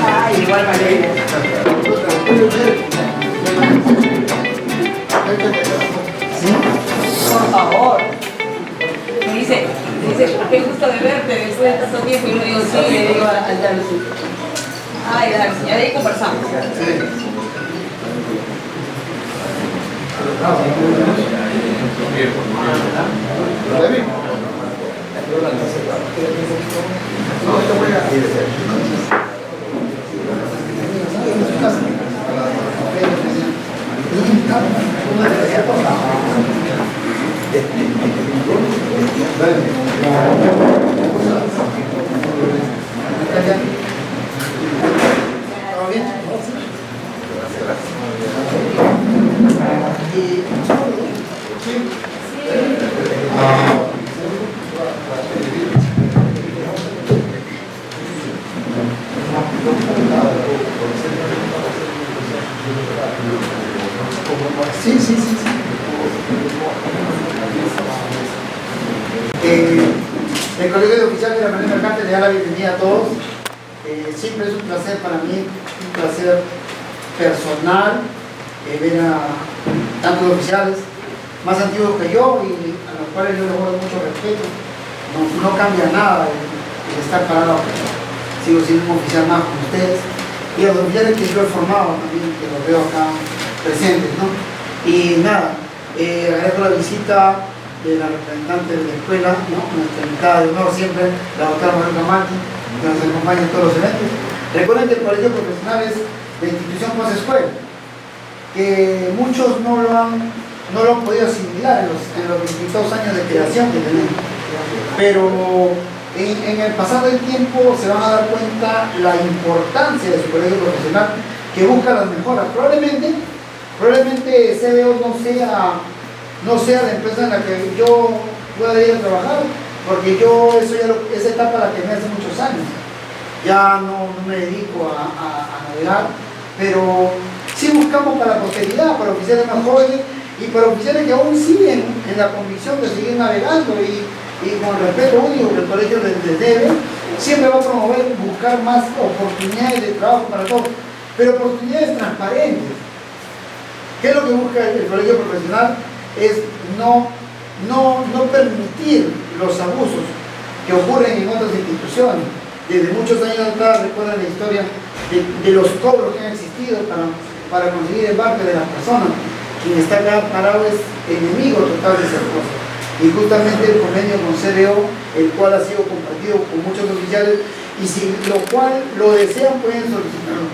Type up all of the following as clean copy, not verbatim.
Ay, igual Valeria. Por favor. Me dice, qué gusto de verte después de tanto tiempo. Y yo le digo, sí, le digo al Darcy. Ay, Darcy, ya de ahí conversamos. Sí. El Colegio de Oficiales de la Marina Mercante le da la bienvenida a todos. Siempre es un placer para mí, un placer personal ver a tantos oficiales más antiguos que yo y a los cuales yo les guardo mucho respeto. No cambia nada el estar parado acá. Sigo siendo un oficial más con ustedes y a los oficiales que yo he formado también, que los veo acá presentes, ¿no? Y nada, agradezco la visita de la representante de la escuela, ¿no? Nuestra invitada de honor siempre, la doctora Maruca Martín, que nos acompaña en todos los eventos. Recuerden que el colegio profesional es la institución más escuela, que muchos no lo han podido asimilar en los 22 años de creación que tenemos. Pero en el pasar del tiempo se van a dar cuenta la importancia de su colegio profesional, que busca las mejoras. Probablemente CBO no sea la empresa en la que yo pueda ir a trabajar, porque yo esa etapa la que me hace muchos años. Ya no me dedico a navegar, pero sí buscamos para la posteridad, para oficiales más jóvenes y para oficiales que aún siguen en la convicción de seguir navegando y con el respeto único que el colegio les debe, siempre va a promover buscar más oportunidades de trabajo para todos, pero oportunidades transparentes. ¿Qué es lo que busca el colegio profesional? Es no permitir los abusos que ocurren en otras instituciones. Desde muchos años atrás, recuerdan la historia de los cobros que han existido para conseguir embarque de las personas. Quien está acá parado es enemigo total de esa cosa. Y justamente el convenio con CBO, el cual ha sido compartido con muchos oficiales, y si lo cual lo desean pueden solicitarlo.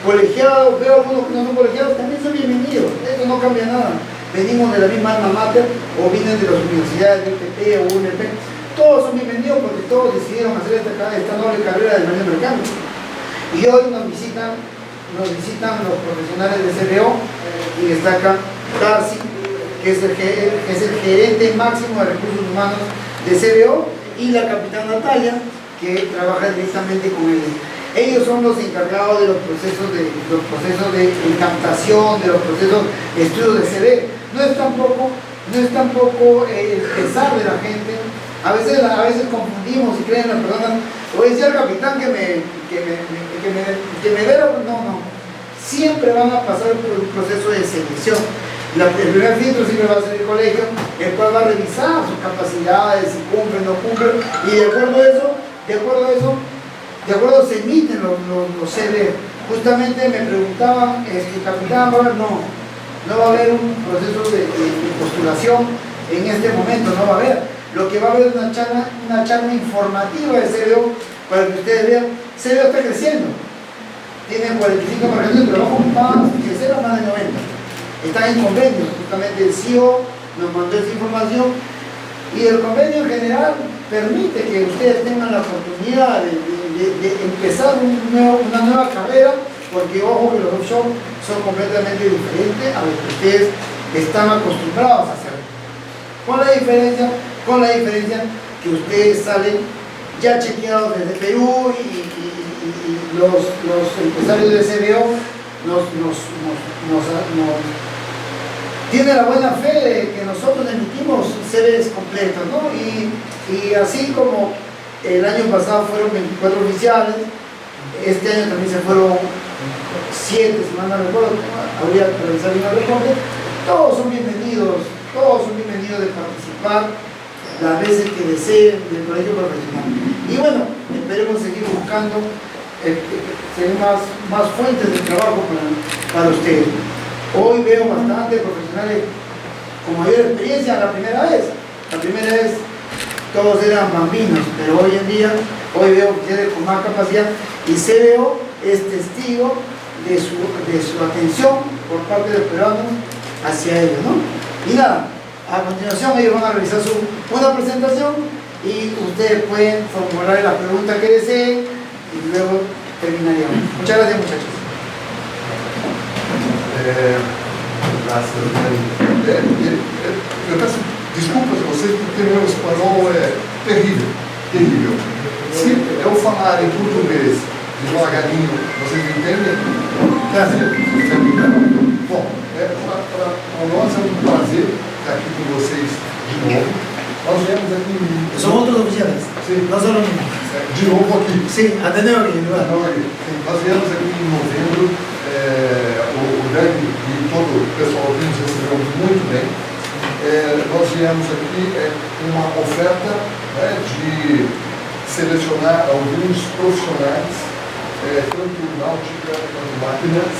Colegiados, veo algunos que no son colegiados, también son bienvenidos, eso no cambia nada. Venimos de la misma alma mater o vienen de las universidades de UPT o UNP, todos son bienvenidos porque todos decidieron hacer esta noble carrera de marina mercante. Y hoy nos visitan los profesionales de CBO y está acá Darcy, que es el gerente máximo de recursos humanos de CBO, y la capitana Natalia, que trabaja directamente con ellos. Ellos son los encargados de los procesos de captación, de los procesos de estudios de CV. No es tampoco el pesar de la gente. A veces confundimos y creen las personas, o decía el capitán que me dé no. Siempre van a pasar por un proceso de selección. El primer filtro siempre va a ser el colegio, el cual va a revisar sus capacidades, si cumplen o no cumplen, y de acuerdo a eso se emiten los CV. Justamente me preguntaban, capitán, no va a haber un proceso de postulación en este momento, no va a haber. Lo que va a haber es una charla informativa de CBO para que ustedes vean. CBO está creciendo, tiene 45% de trabajo, más que cero, más de 90. Están en convenios, justamente el CEO nos mandó esa información y el convenio en general permite que ustedes tengan la oportunidad de empezar una nueva carrera, porque ojo que los offshore son completamente diferentes a lo que ustedes están acostumbrados a hacer. Con la diferencia que ustedes salen ya chequeados desde Perú y los empresarios de CBO tienen la buena fe de que nosotros emitimos CVs completos, ¿no? Y así como El año pasado fueron 24 oficiales, este año también se fueron 7, si mal no recuerdo, habría que revisar bien el reporte. Todos son bienvenidos de participar las veces que deseen del colegio profesional. Y bueno, esperemos seguir buscando más fuentes de trabajo para ustedes. Hoy veo bastantes profesionales con mayor experiencia la primera vez. La primera vez todos eran bambinos, pero hoy en día, hoy veo oficiales con más capacidad y CBO es testigo de su atención por parte de los peruanos hacia ellos, ¿no? Y nada, a continuación ellos van a realizar una presentación y ustedes pueden formular la pregunta que deseen y luego terminaríamos. Muchas gracias, muchachos. Graças, eu peço desculpas a vocês porque meu espanhol é terrível, terrível. Se eu falar em português devagarinho, vocês entendem? Bom, para nós é um prazer estar aqui com vocês de novo. Nós viemos aqui... São outros oficiais? Sim. Nós somos... De novo aqui. Sim, Ateneu aqui, não é? Nós viemos aqui em novembro, o Greg e todo o pessoal aqui nos recebeu muito bem. Nós viemos aqui com uma oferta, né, de selecionar alguns profissionais, tanto náutica quanto máquinas,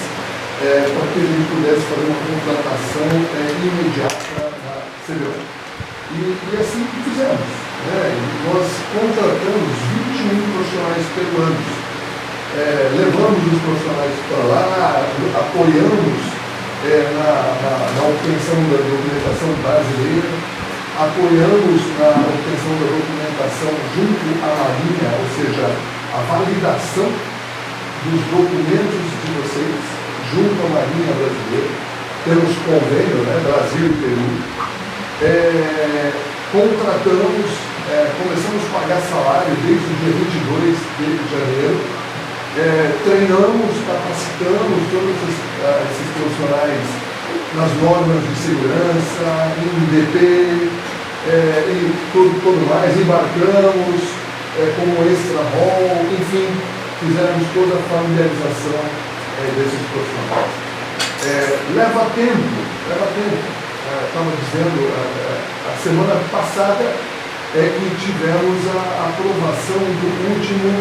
para que a gente pudesse fazer uma contratação imediata na CBO. E assim fizemos. Nós contratamos 21 profissionais peruanos. Levamos os profissionais para lá, apoiamos na obtenção da documentação brasileira, apoiamos na obtenção da documentação junto à Marinha, ou seja, a validação dos documentos de vocês junto à Marinha brasileira, temos convênio, né, Brasil e Peru. Contratamos, começamos a pagar salário desde o dia 22 de janeiro, treinamos, capacitamos todos esses profissionais nas normas de segurança, INDP e tudo mais, embarcamos como extra-hall, enfim, fizemos toda a familiarização desses profissionais. Leva tempo. Estava dizendo, a semana passada que tivemos a aprovação do último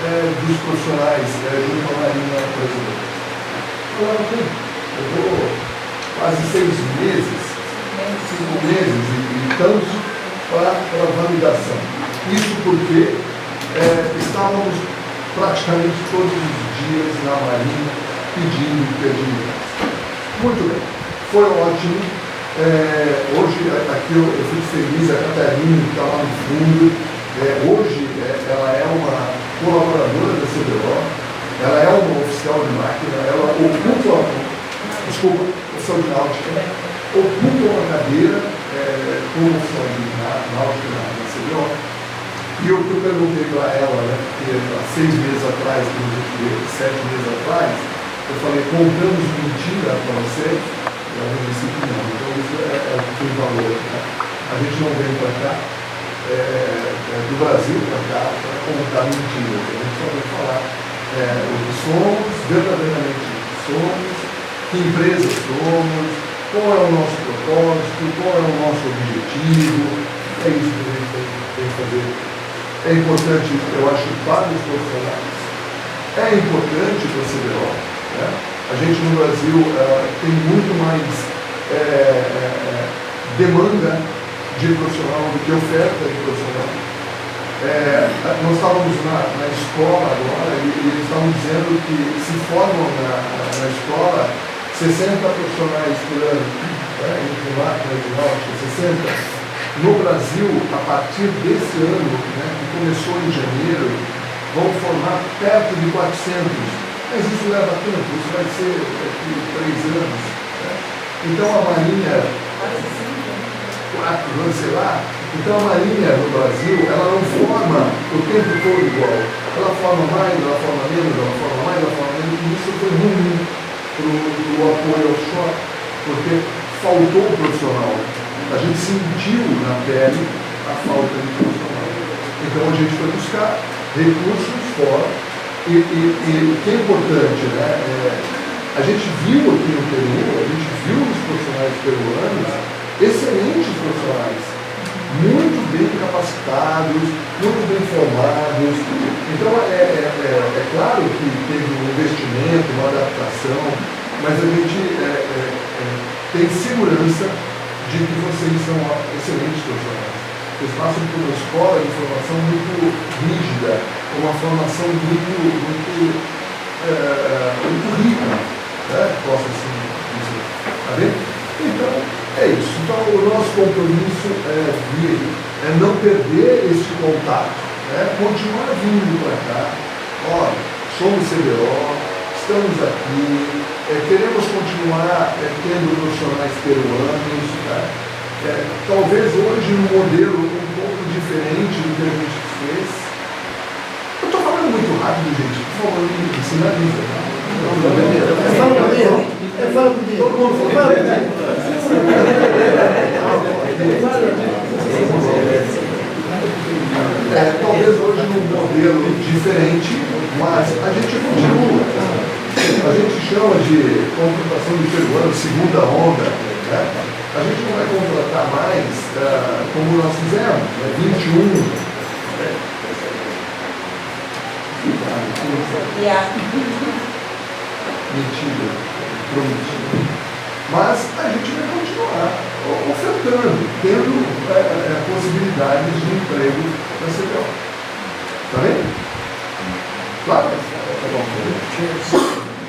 dos profissionais junto à Marinha brasileira. Leva tempo. Levou quase 6 meses, 5 meses e tanto para a validação. Isso porque estávamos praticamente todos os dias na Marinha pedindo credibilidade. Muito bem, foi ótimo. Hoje aqui eu fico feliz, a Catarina que está lá no fundo, hoje ela é uma colaboradora da CBO, ela é uma oficial de máquina, ela ocupa, oficial de náutica, ocupa uma cadeira como oficial de náutica na CBO. E eu perguntei para ela, né, porque há 6 meses atrás, 7 meses atrás, eu falei, contamos mentira para você? E ela disse que não. Então isso é o que tem valor. Né? A gente não vem para cá, do Brasil para cá, para contar mentiras. A gente só vem falar o que somos, verdadeiramente o que somos, que empresa somos, qual é o nosso propósito, qual é o nosso objetivo. É isso que a gente tem que fazer. É importante, eu acho, para os profissionais. É importante para a CBO. Né? A gente no Brasil tem muito mais demanda de profissional do que oferta de profissional. Nós estávamos na escola agora e eles estavam dizendo que se formam na escola 60 profissionais por ano, entre máquinas e náutica, 60. No Brasil, a partir desse ano, né, que começou em janeiro, vão formar perto de 400. Mas isso leva tempo, isso vai ser daqui 3 anos. Né? Então a Marinha, 4 anos, sei lá, então a Marinha no Brasil, ela não forma o tempo todo igual. Ela forma mais, ela forma menos, ela forma mais, ela forma menos, e isso foi ruim para o apoio ao choque, porque faltou o profissional. A gente sentiu na pele a falta de profissional. Então a gente foi buscar recursos fora e o que é importante, né? A gente viu aqui no Peru, a gente viu os profissionais peruanos, excelentes profissionais, muito bem capacitados, muito bem formados. Então é claro que teve um investimento, uma adaptação, mas a gente tem segurança de que vocês são excelentes profissionais. Vocês passam por uma escola de formação muito rígida, uma formação muito rica, né? Posso assim dizer. Tá bem? Então, é isso. Então, o nosso compromisso é não perder este contato, né? Continuar vindo para cá. Olha, somos CBO, estamos aqui, queremos continuar tendo profissionais peruanos, tá? Talvez hoje um modelo um pouco diferente do que a gente fez. Eu estou falando muito rápido, gente. Por favor, me sinaliza. Fala comigo. Todo mundo talvez hoje num modelo diferente, mas a gente continua. A gente chama de contratação de peruano, segunda onda, né? A gente não vai contratar mais como nós fizemos, 21. Mentira, prometido. Mas a gente vai continuar ofertando, tendo possibilidades de emprego na CBO. Tá bem? Claro?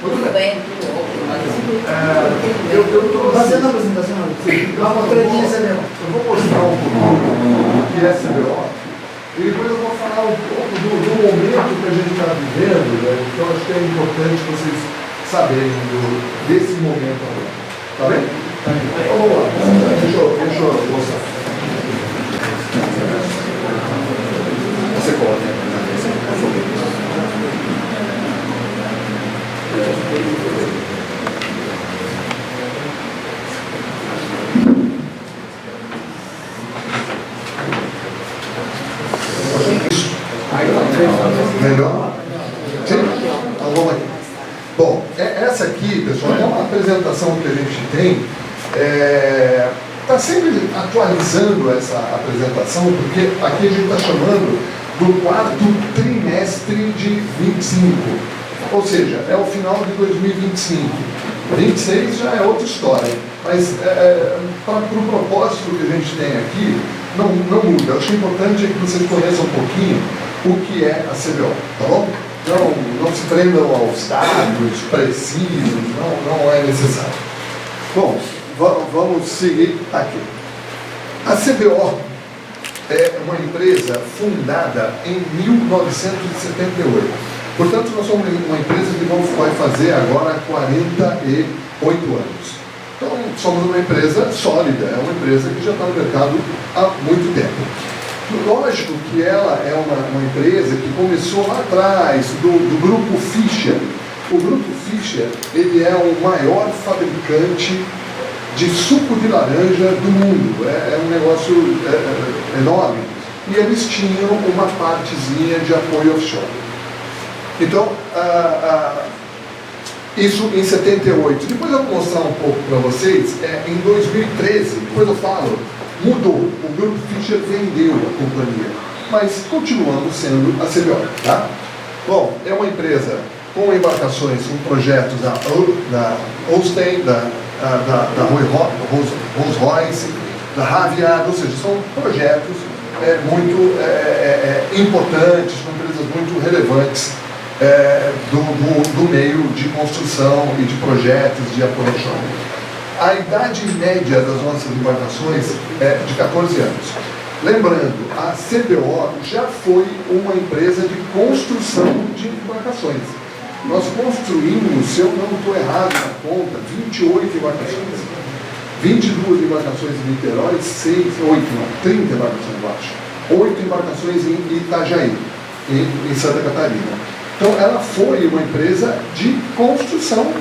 Tudo bem, Eu estou Fazendo a apresentação, dá uma tretinha CBO. Eu vou mostrar um pouquinho o que é CBO e depois eu vou falar um pouco do momento que a gente está vivendo, né? Então acho que é importante vocês saberem desse momento agora. Tá bem? Então vamos lá. Deixa eu mostrar. Você coloca. Melhor? Sim? Então vamos aqui. Bom, essa aqui, pessoal, é uma apresentação que a gente tem. Está sempre atualizando essa apresentação, porque aqui a gente está chamando do quarto trimestre de 25. Ou seja, é o final de 2025. 26 já é outra história. Mas para o propósito que a gente tem aqui, não muda. Eu acho importante que vocês conheçam um pouquinho o que é a CBO, tá bom? Não se prendam aos dados precisos, não é necessário. Bom, vamos seguir aqui. A CBO é uma empresa fundada em 1978. Portanto, nós somos uma empresa que vai fazer agora 48 anos. Então, somos uma empresa sólida, é uma empresa que já está no mercado há muito tempo. Lógico que ela é uma empresa que começou lá atrás, do Grupo Fischer. O Grupo Fischer, ele é o maior fabricante de suco de laranja do mundo. É um negócio enorme. E eles tinham uma partezinha de apoio offshore. Então, isso em 78. Depois eu vou mostrar um pouco para vocês. Em 2013, depois eu falo, mudou. O Grupo Fischer vendeu a companhia. Mas continuamos sendo a CBO. Tá? Bom, é uma empresa com embarcações, com projetos da Holstein, da Rolls-Royce, da Havyard, ou seja, são projetos muito importantes, são empresas muito relevantes do meio de construção e de projetos de apoio. A idade média das nossas embarcações é de 14 anos. Lembrando, a CBO já foi uma empresa de construção de embarcações. Nós construímos, se eu não estou errado na conta, 28 embarcações. 22 embarcações em Niterói, 30 embarcações, eu acho. 8 embarcações em Itajaí, em Santa Catarina. Então, ela foi uma empresa de construção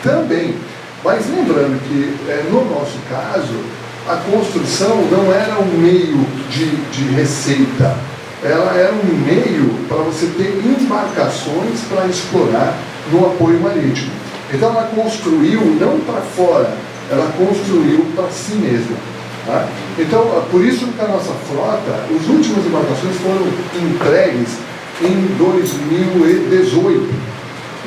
também. Mas lembrando que, no nosso caso, a construção não era um meio de receita. ela era um meio para você ter embarcações para explorar no apoio marítimo. Então ela construiu não para fora, ela construiu para si mesma. Tá? Então, por isso que a nossa frota, as últimas embarcações foram entregues em 2018.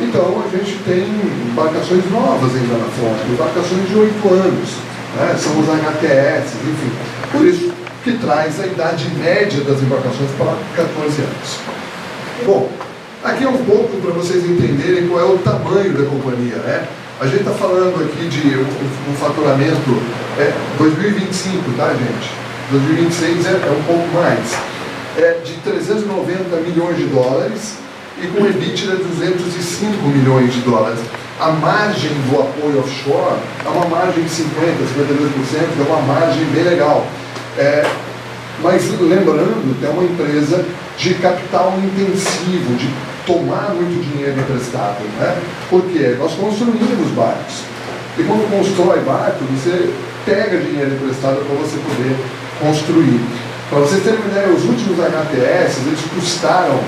Então a gente tem embarcações novas ainda na frota, embarcações de 8 anos, né? São os HTS, enfim. Por isso que traz a idade média das embarcações para 14 anos. Bom, aqui é um pouco para vocês entenderem qual é o tamanho da companhia, né? A gente está falando aqui de um faturamento 2025, tá, gente? 2026 é um pouco mais. De 390 milhões de dólares e com EBITDA de 205 milhões de dólares. A margem do apoio offshore é uma margem de 50%, 52%, é uma margem bem legal. Mas lembrando que é uma empresa de capital intensivo, de tomar muito dinheiro emprestado, né? Porque nós construímos barcos. E quando constrói barco, você pega dinheiro emprestado para você poder construir. Para vocês terem uma ideia, os últimos HTS, eles custaram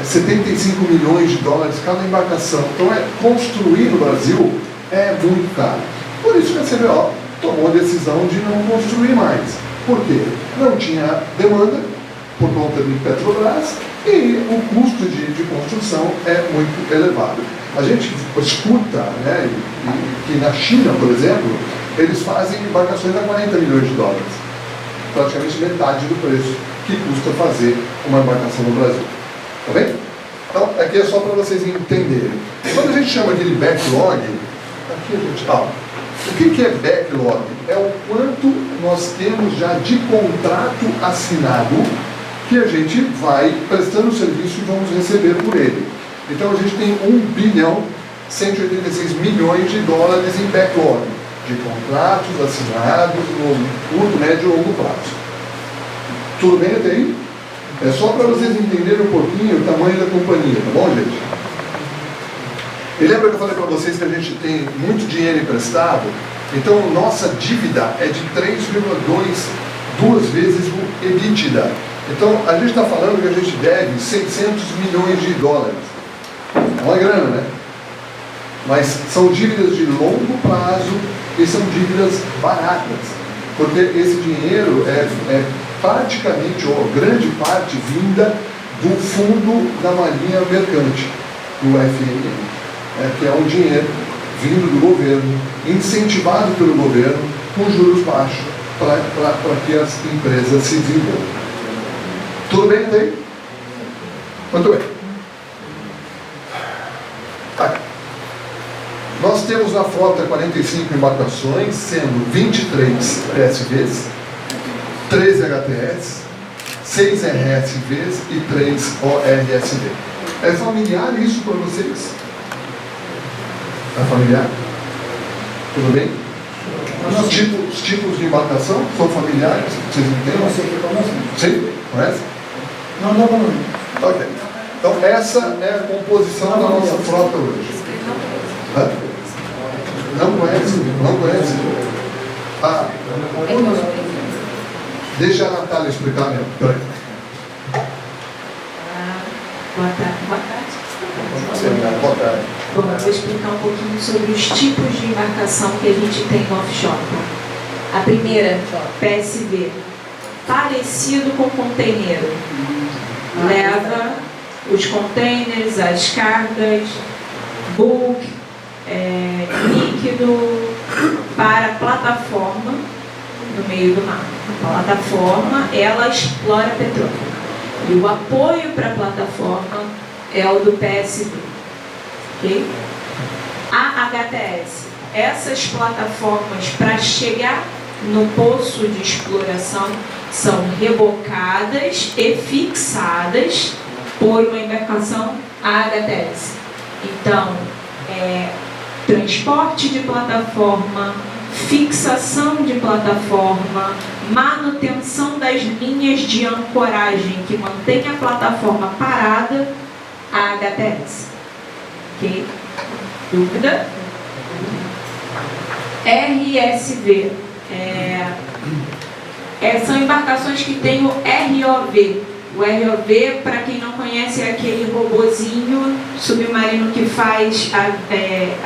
75 milhões de dólares cada embarcação. Então, construir no Brasil é muito caro. Por isso que a CBO tomou a decisão de não construir mais. Por quê? Não tinha demanda por conta de Petrobras e o custo de construção é muito elevado. A gente escuta, né, que na China, por exemplo, eles fazem embarcações a 40 milhões de dólares. Praticamente metade do preço que custa fazer uma embarcação no Brasil. Tá bem? Então, aqui é só para vocês entenderem. Quando a gente chama aquele backlog, aqui a gente fala. O que é backlog? É o quanto nós temos já de contrato assinado que a gente vai prestando serviço e vamos receber por ele. Então a gente tem 1 bilhão 186 milhões de dólares em backlog, de contratos assinados no curto, médio e longo prazo. Tudo bem até aí? É só para vocês entenderem um pouquinho o tamanho da companhia, tá bom, gente? E lembra que eu falei para vocês que a gente tem muito dinheiro emprestado? Então nossa dívida é de 3,2 vezes o EBITDA. Então a gente está falando que a gente deve 600 milhões de dólares. É uma grana, né? Mas são dívidas de longo prazo e são dívidas baratas. Porque esse dinheiro é praticamente, ou grande parte, vinda do fundo da Marinha Mercante, do FMM, que é um dinheiro vindo do governo, incentivado pelo governo, com juros baixos, para que as empresas se desenvolvam. Tudo bem até aí? Muito bem. Tá. Nós temos na frota 45 embarcações, sendo 23 PSVs, 13 HTS, 6 RSVs e 3 ORSV. É familiar isso para vocês? É familiar? Tudo bem? Os tipos de embarcação são familiares? Vocês entendem? Sim? Conhece? Não, não, não. Ok. Então essa é a composição da nossa frota hoje. Hã? Não conhece? Não conhece? Ah, deixa a Natália explicar mesmo. Peraí. Boa tarde. Boa tarde. Bom, eu vou explicar um pouquinho sobre os tipos de embarcação que a gente tem no offshore. A primeira, PSV, parecido com container. Leva os containers, as cargas, bulk, líquido para a plataforma no meio do mar. A plataforma, ela explora petróleo. E o apoio para a plataforma é o do PSV. Okay? A HTS, essas plataformas para chegar no poço de exploração são rebocadas e fixadas por uma embarcação HTS. Então, transporte de plataforma, fixação de plataforma, manutenção das linhas de ancoragem que mantém a plataforma parada, a HTS. Ok? Dúvida? RSV. São embarcações que têm o ROV, O ROV, para quem não conhece, é aquele robozinho submarino que faz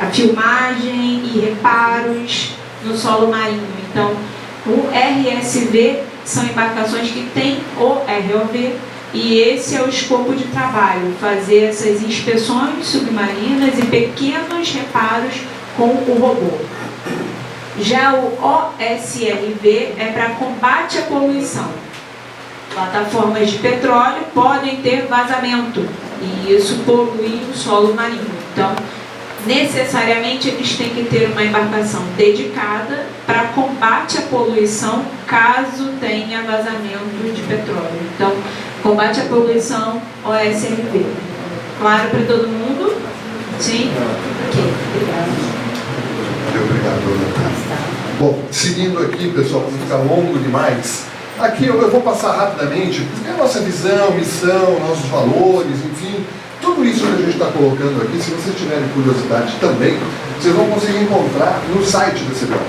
a filmagem e reparos no solo marinho. Então, o RSV são embarcações que têm o ROV e esse é o escopo de trabalho, fazer essas inspeções submarinas e pequenos reparos com o robô. Já o OSRV é para combate à poluição. Plataformas de petróleo podem ter vazamento e isso polui o solo marinho. Então, necessariamente eles têm que ter uma embarcação dedicada para combate à poluição caso tenha vazamento de petróleo. Então, combate à poluição, OSRV. Claro para todo mundo? Sim? Ok, obrigada. Obrigado, doutora. Bom, seguindo aqui, pessoal, para não ficar longo demais, aqui eu vou passar rapidamente a nossa visão, missão, nossos valores, enfim, tudo isso que a gente está colocando aqui. Se vocês tiverem curiosidade também, vocês vão conseguir encontrar no site da CBO.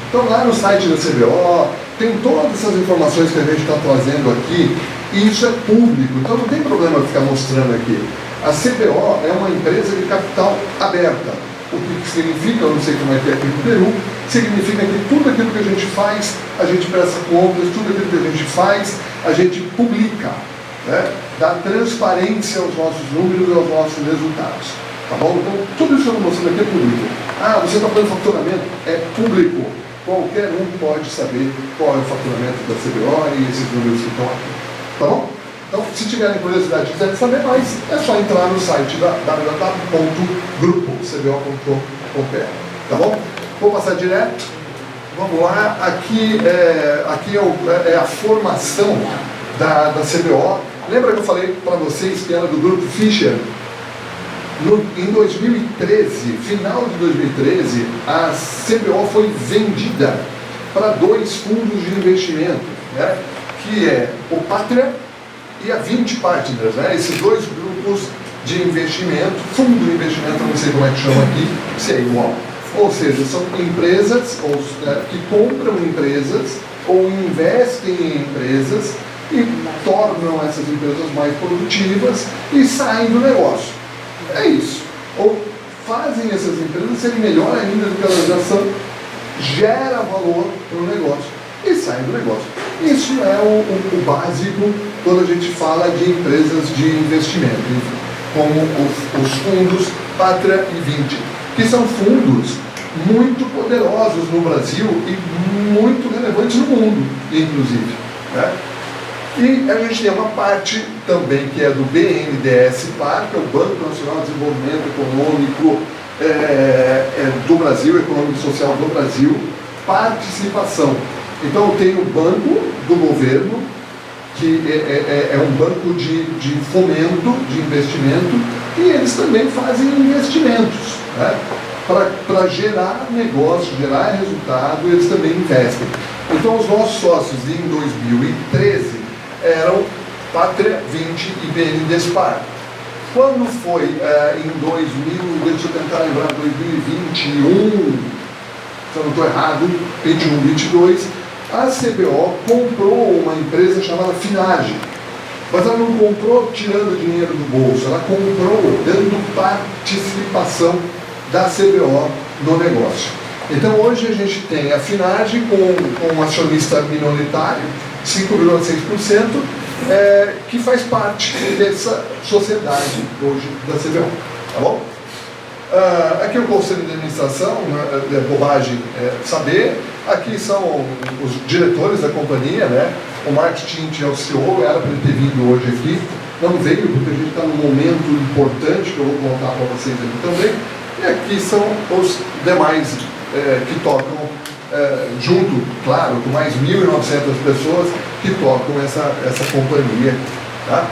Então, lá no site da CBO, tem todas essas informações que a gente está trazendo aqui, e isso é público, então não tem problema ficar mostrando aqui. A CBO é uma empresa de capital aberta. O que significa, eu não sei como é que é aqui no Peru, significa que tudo aquilo que a gente faz, a gente presta contas, tudo aquilo que a gente faz, a gente publica, né? Dá transparência aos nossos números e aos nossos resultados, tá bom? Então, tudo isso que eu estou mostrando aqui é público. Ah, você está fazendo faturamento? É público. Qualquer um pode saber qual é o faturamento da CBO e esses números que estão aqui, tá bom? Então, se tiverem curiosidade e quiserem saber mais, é só entrar no site da www.grupocbo.com.br, tá bom? Vou passar direto. Vamos lá. Aqui é a formação da CBO. Lembra que eu falei para vocês que era do Grupo Fischer? Em 2013, final de 2013, a CBO foi vendida para 2 fundos de investimento, né? Que é o Pátria e a 20 Partners, né? Esses 2 grupos de investimento, fundo de investimento, eu não sei como é que chama aqui, se é igual. Ou seja, são empresas que compram empresas ou investem em empresas e tornam essas empresas mais produtivas e saem do negócio. É isso. Ou fazem essas empresas serem melhor ainda do que elas já são, gera valor para o negócio e saem do negócio. Isso é o básico quando a gente fala de empresas de investimento, como os fundos Pátria e 20, que são fundos muito poderosos no Brasil e muito relevantes no mundo, inclusive, né? E a gente tem uma parte também que é do BNDES-Par, que é o Banco Nacional de Desenvolvimento Econômico do Brasil, Econômico e Social do Brasil, participação. Então eu tenho o banco do governo, que é um banco de fomento, de investimento, e eles também fazem investimentos, né? Para gerar negócio, gerar resultado, eles também investem. Então os nossos sócios em 2013 eram Pátria, 20 e BNDES-Par. Quando foi em 2000, deixa eu tentar lembrar, 2021, se eu não estou errado, 21, 22, a CBO comprou uma empresa chamada Finage. Mas ela não comprou tirando dinheiro do bolso, ela comprou dando participação da CBO no negócio. Então hoje a gente tem a Finage com um acionista minoritário, 5,6%, que faz parte dessa sociedade hoje da CBO. Tá bom? Aqui o Conselho de Administração, é bobagem saber. Aqui são os diretores da companhia, né? O Mark Tint é o CEO, era para ele ter vindo hoje aqui. Não veio, porque a gente está num momento importante, que eu vou contar para vocês aqui também. E aqui são os demais que tocam, junto, claro, com mais 1.900 pessoas que tocam essa companhia. Tá?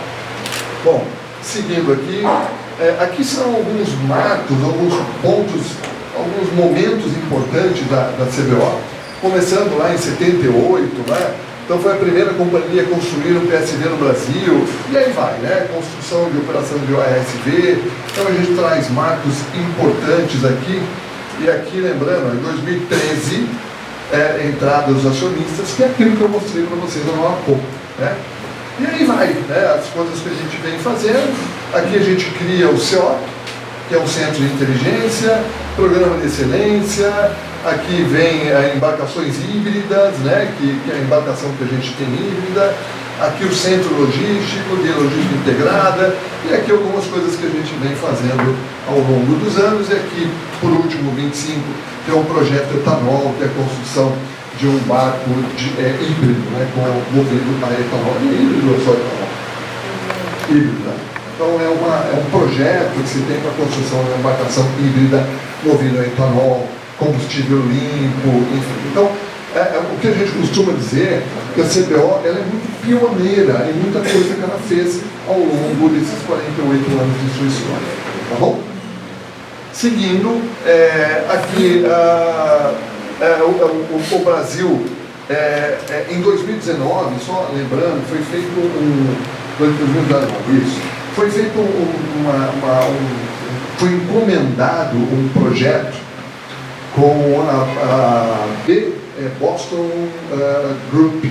Bom, seguindo aqui, aqui são alguns marcos, alguns pontos, alguns momentos importantes da CBO, começando lá em 78, né? Então foi a primeira companhia a construir um PSV no Brasil, e aí vai, né? Construção de operação de OSV. Então a gente traz marcos importantes aqui, e aqui lembrando, em 2013, entrada dos acionistas, que é aquilo que eu mostrei para vocês há pouco, né? E aí vai, né, as coisas que a gente vem fazendo. Aqui a gente cria o CO, que é um centro de inteligência, programa de excelência. Aqui vem embarcações híbridas, né, que é a embarcação que a gente tem híbrida. Aqui o centro logístico, de logística integrada. E aqui algumas coisas que a gente vem fazendo ao longo dos anos. E aqui, por último, 25, que é um projeto etanol, que é a construção de um barco híbrido, né, movido a etanol. É híbrido ou só etanol? Híbrido, né? Então é um projeto que se tem para a construção de uma embarcação híbrida movida a etanol, combustível limpo, enfim. Então, o que a gente costuma dizer que a CBO ela é muito pioneira em muita coisa que ela fez ao longo desses 48 anos de sua história. Tá bom? Seguindo, aqui o Brasil, em 2019, só lembrando, foi feito 2019, isso. Foi feito foi encomendado um projeto com a Boston Group,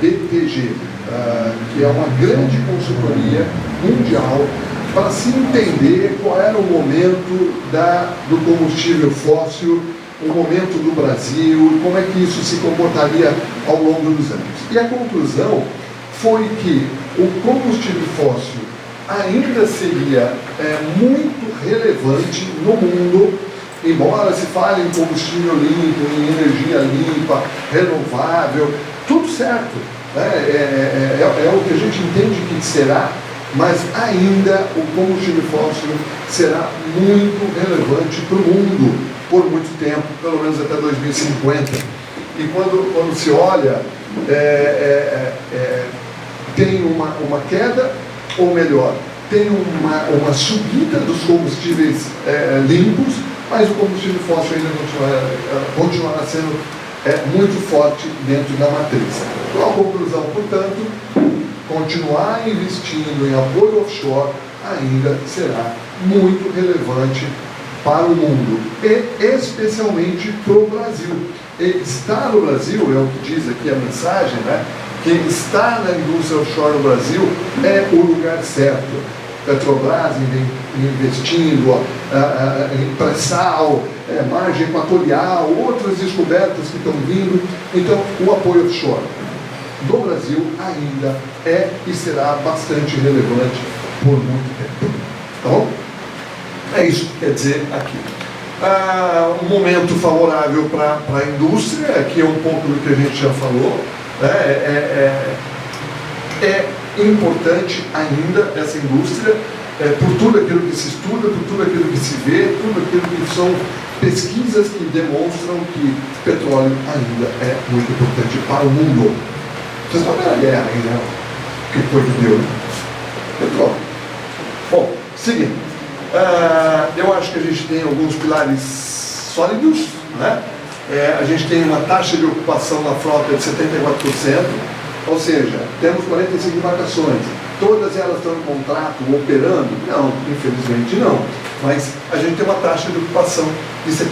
BTG, que é uma grande consultoria mundial para se entender qual era o momento do combustível fóssil, o momento do Brasil, como é que isso se comportaria ao longo dos anos. E a conclusão foi que o combustível fóssil ainda seria muito relevante no mundo, embora se fale em combustível limpo, em energia limpa, renovável, tudo certo, né? É o que a gente entende que será, mas ainda o combustível fóssil será muito relevante para o mundo por muito tempo, pelo menos até 2050. E quando se olha, tem uma queda, ou melhor, tem uma subida dos combustíveis limpos, mas o combustível fóssil ainda continuará sendo muito forte dentro da matriz. Então a conclusão, portanto, continuar investindo em apoio offshore ainda será muito relevante para o mundo, e especialmente para o Brasil. E estar no Brasil, é o que diz aqui a mensagem, né? Que estar na indústria offshore no Brasil é o lugar certo. Petrobras investindo em pré-sal, margem equatorial, outras descobertas que estão vindo. Então, o apoio offshore do Brasil ainda é e será bastante relevante por muito tempo. Tá bom? É isso que quer dizer aqui. Um momento favorável para a indústria, aqui é um pouco do que a gente já falou, né? É importante ainda essa indústria, por tudo aquilo que se estuda, por tudo aquilo que se vê, tudo aquilo que são pesquisas que demonstram que petróleo ainda é muito importante para o mundo. Vocês estão vendo a guerra aí, né? O que foi que deu, né? Petróleo. Bom, seguindo. Eu acho que a gente tem alguns pilares sólidos, né? A gente tem uma taxa de ocupação na frota de 74%, ou seja, temos 45 embarcações. Todas elas estão em contrato, operando? Não, infelizmente não. Mas a gente tem uma taxa de ocupação de 74%.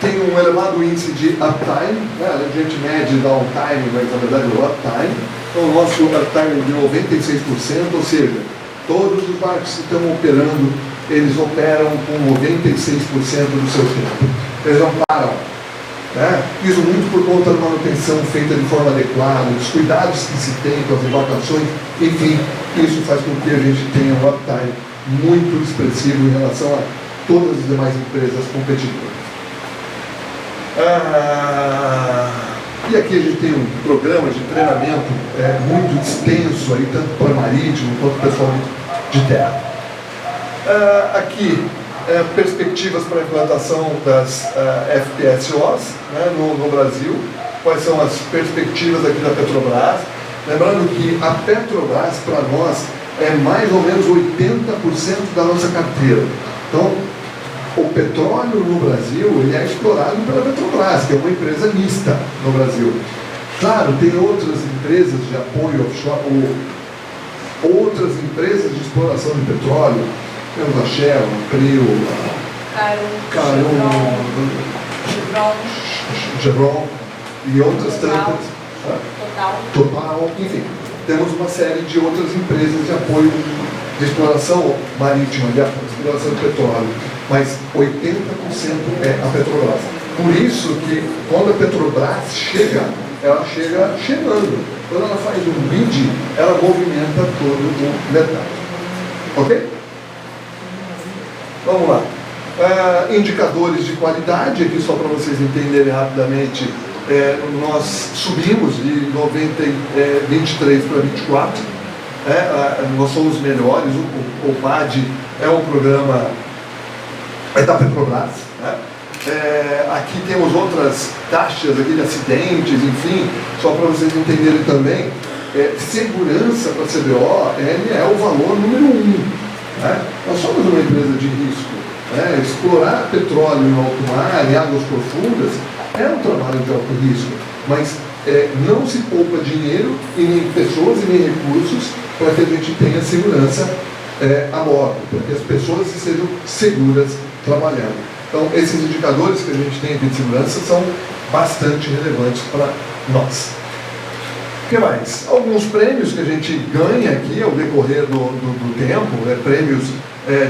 Tem um elevado índice de uptime, né? A gente mede downtime, mas na verdade é o uptime. Então o nosso uptime é de 96%, ou seja, todos os barcos que estão operando, eles operam com 96% do seu tempo. Eles não param. Né? Isso muito por conta da manutenção feita de forma adequada, dos cuidados que se tem com as embarcações, enfim, isso faz com que a gente tenha um uptime muito expressivo em relação a todas as demais empresas competidoras. E aqui a gente tem um programa de treinamento muito extenso, aí, tanto para o marítimo quanto para o pessoal de terra. Aqui, perspectivas para a implantação das FPSOs, né, no Brasil. Quais são as perspectivas aqui da Petrobras? Lembrando que a Petrobras, para nós, é mais ou menos 80% da nossa carteira. Então, o petróleo no Brasil ele é explorado pela Petrobras, que é uma empresa mista no Brasil. Claro, tem outras empresas de apoio offshore, ou outras empresas de exploração de petróleo. Temos a Shell, a Prio, a Chevron e outras tantas. Total, enfim. Temos uma série de outras empresas de apoio de exploração marítima, de exploração de petróleo, mas 80% é a Petrobras. Por isso que quando a Petrobras chega, ela chega chegando. Quando ela faz um bid, ela movimenta todo o mercado. Ok? Vamos lá. Indicadores de qualidade, aqui só para vocês entenderem rapidamente, nós subimos de 23 para 24, nós somos melhores, o PAD é um programa da Petrobras, né? Aqui temos outras taxas aqui de acidentes, enfim, só para vocês entenderem também, segurança para a CBO é o valor número 1. Né? Nós somos uma empresa de risco. Explorar petróleo em alto mar, em águas profundas, é um trabalho de alto risco, mas não se poupa dinheiro e nem pessoas e nem recursos para que a gente tenha segurança a bordo, para que as pessoas sejam seguras trabalhando. Então, esses indicadores que a gente tem aqui de segurança são bastante relevantes para nós. O que mais? Alguns prêmios que a gente ganha aqui ao decorrer do tempo, prêmios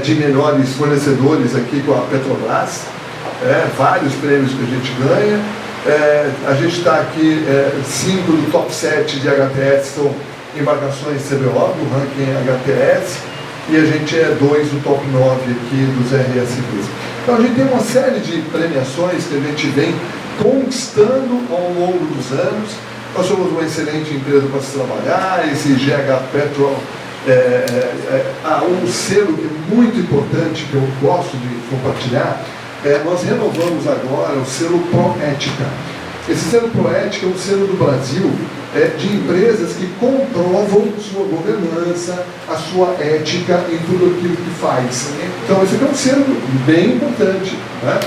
de melhores fornecedores aqui com a Petrobras, vários prêmios que a gente ganha. A gente está aqui, 5 do top 7 de HTS são embarcações CBO, do ranking HTS, e a gente é 2 do top 9 aqui dos RSVs. Então a gente tem uma série de premiações que a gente vem conquistando ao longo dos anos. Nós somos uma excelente empresa para se trabalhar, esse GH Petrol um selo que é muito importante, que eu gosto de compartilhar, nós renovamos agora o selo Proética. Esse selo Proética é um selo do Brasil de empresas que comprovam sua governança, a sua ética em tudo aquilo que faz. Então esse aqui é um selo bem importante, né?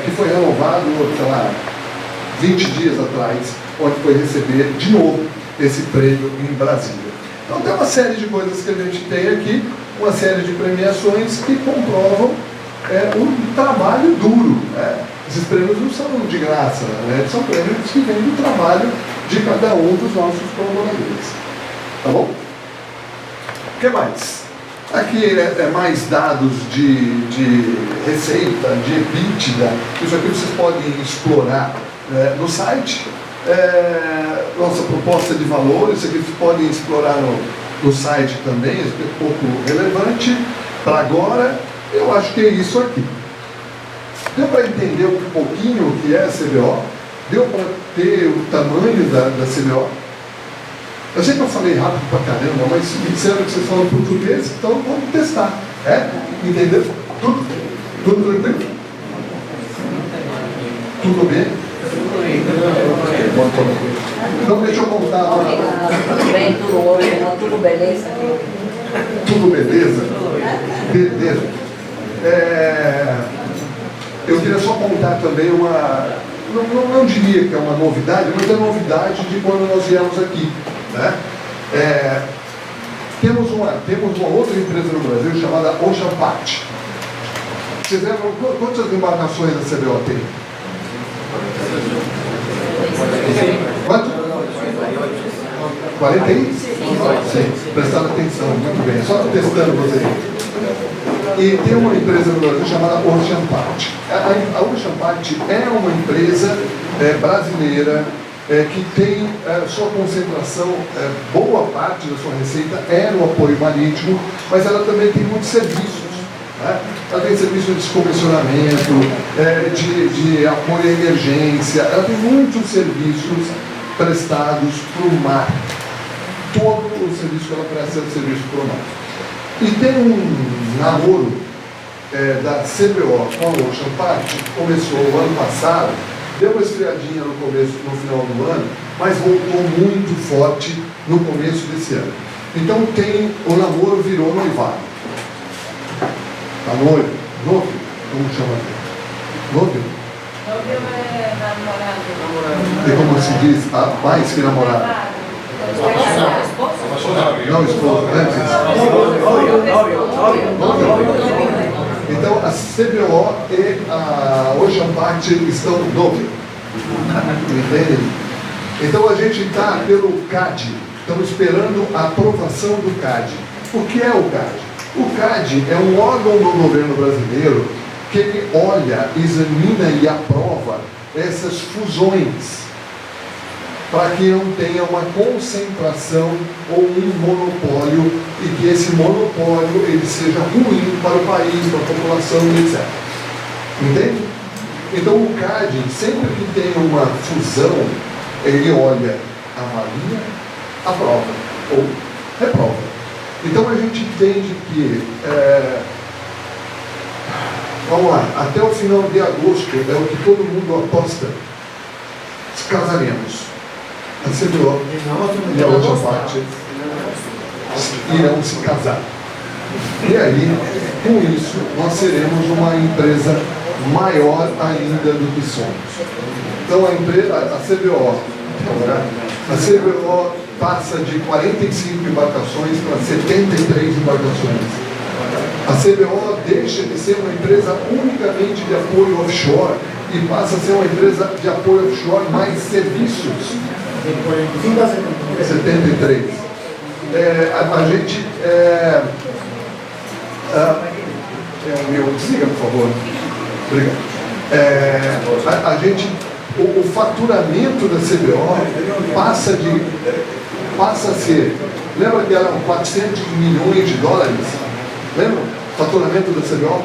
Que foi renovado, sei lá, 20 dias atrás, onde foi receber de novo esse prêmio em Brasília. Então tem uma série de coisas que a gente tem aqui, uma série de premiações que comprovam um trabalho duro. Né? Esses prêmios não são de graça, né? São prêmios que vêm do trabalho de cada um dos nossos colaboradores. Tá bom? O que mais? Aqui mais dados de receita, de EBITDA. Isso aqui vocês podem explorar no site. Nossa proposta de valor, isso aqui vocês podem explorar no site também, isso aqui é pouco relevante para agora. Eu acho que é isso aqui. Deu para entender um pouquinho o que é a CBO? Deu para ter o tamanho da CBO? Eu sei que eu falei rápido pra caramba, mas me disseram que vocês falam português, então vamos testar. Entendeu? Tudo tranquilo? Tudo bem? Então deixa eu contar Tudo bem, tudo ótimo, tudo beleza. Tudo beleza? Beleza. Eu queria só contar também não diria que é uma novidade, mas é novidade de quando nós viemos aqui. Né? Temos uma outra empresa no Brasil chamada Ocean Pact. Vocês lembram quantas embarcações a CBO tem? Quanto? 41? Sim, prestando atenção, muito bem. Só testando vocês. E tem uma empresa no Brasil chamada Ocean Pact. A Ocean Pact é uma empresa brasileira que tem sua concentração, boa parte da sua receita é no apoio marítimo, mas ela também tem muitos serviços. Né? Ela tem serviço de descomissionamento, de apoio à emergência, ela tem muitos serviços prestados para o mar. Todo o serviço que ela presta é serviço para o mar. E tem um namoro da CBO com a Ocean Pact, que começou o ano passado, deu uma esfriadinha no final do ano, mas voltou muito forte no começo desse ano. Então o namoro virou noivado. Tá noivo? Noivo? Como chama? Noivo? Novio é namorado. E como se diz? Mais que namorado. Não, esposa, né? Então a CBO e a Ocean Pact estão noivos. Entendem? Então a gente está pelo CAD, estamos esperando a aprovação do CAD. O que é o CAD? O CAD é um órgão do governo brasileiro que ele olha, examina e aprova essas fusões, para que não tenha uma concentração ou um monopólio, e que esse monopólio ele seja ruim para o país, para a população, etc. Entende? Então o CAD, sempre que tem uma fusão, ele olha, avalia, aprova ou reprova. Então a gente entende que, vamos lá, até o final de agosto é o que todo mundo aposta, casaremos. A CBO e a outra parte irão se casar. E aí, com isso, nós seremos uma empresa maior ainda do que somos. Então a CBO passa de 45 embarcações para 73 embarcações. A CBO deixa de ser uma empresa unicamente de apoio offshore e passa a ser uma empresa de apoio offshore mais serviços. 73. A gente desliga, por favor. Obrigado. A gente, o faturamento da CBO passa a ser, lembra que eram 400 milhões de dólares? Lembra? O faturamento da CBO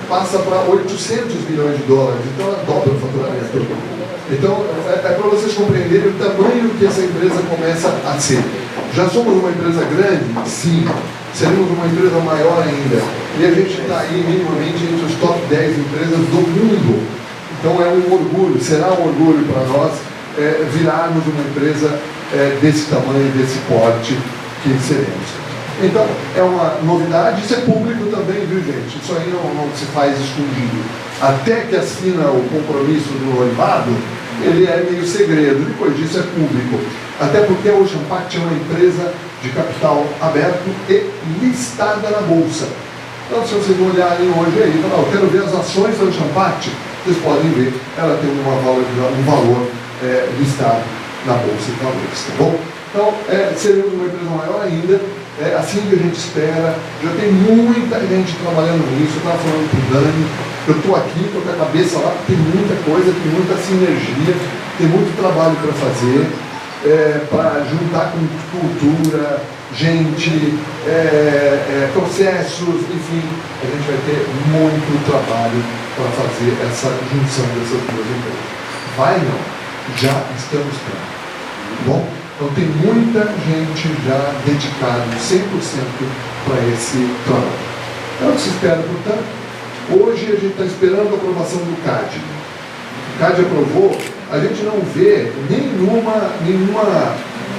passa para 800 milhões de dólares, então ela dobra o faturamento. Então, é para vocês compreenderem o tamanho que essa empresa começa a ser. Já somos uma empresa grande? Sim. Seremos uma empresa maior ainda. E a gente está aí minimamente entre os top 10 empresas do mundo. Então é um orgulho, será um orgulho para nós virarmos uma empresa desse tamanho, desse porte que seremos. Então, é uma novidade, isso é público também, viu gente? Isso aí não se faz escondido. Até que assina o compromisso do noivado, ele é meio segredo, depois disso é público. Até porque a Ocean Pact é uma empresa de capital aberto e listada na Bolsa. Então, se vocês olharem hoje aí, eu quero ver as ações da Ocean Pact, vocês podem ver, ela tem um valor listado na Bolsa de Valores, tá bom? Então, seremos uma empresa maior ainda, assim que a gente espera. Já tem muita gente trabalhando nisso. Eu estava falando com o Dani, eu estou aqui, estou com a cabeça lá, tem muita coisa, tem muita sinergia, tem muito trabalho para fazer, para juntar com cultura, gente, processos, enfim, a gente vai ter muito trabalho para fazer essa junção dessas duas empresas. Vai não, já estamos tendo. Bom? Então tem muita gente já dedicada 100% para esse trabalho. É o que se espera, portanto. Hoje a gente está esperando a aprovação do CAD. O CAD aprovou, a gente não vê nenhuma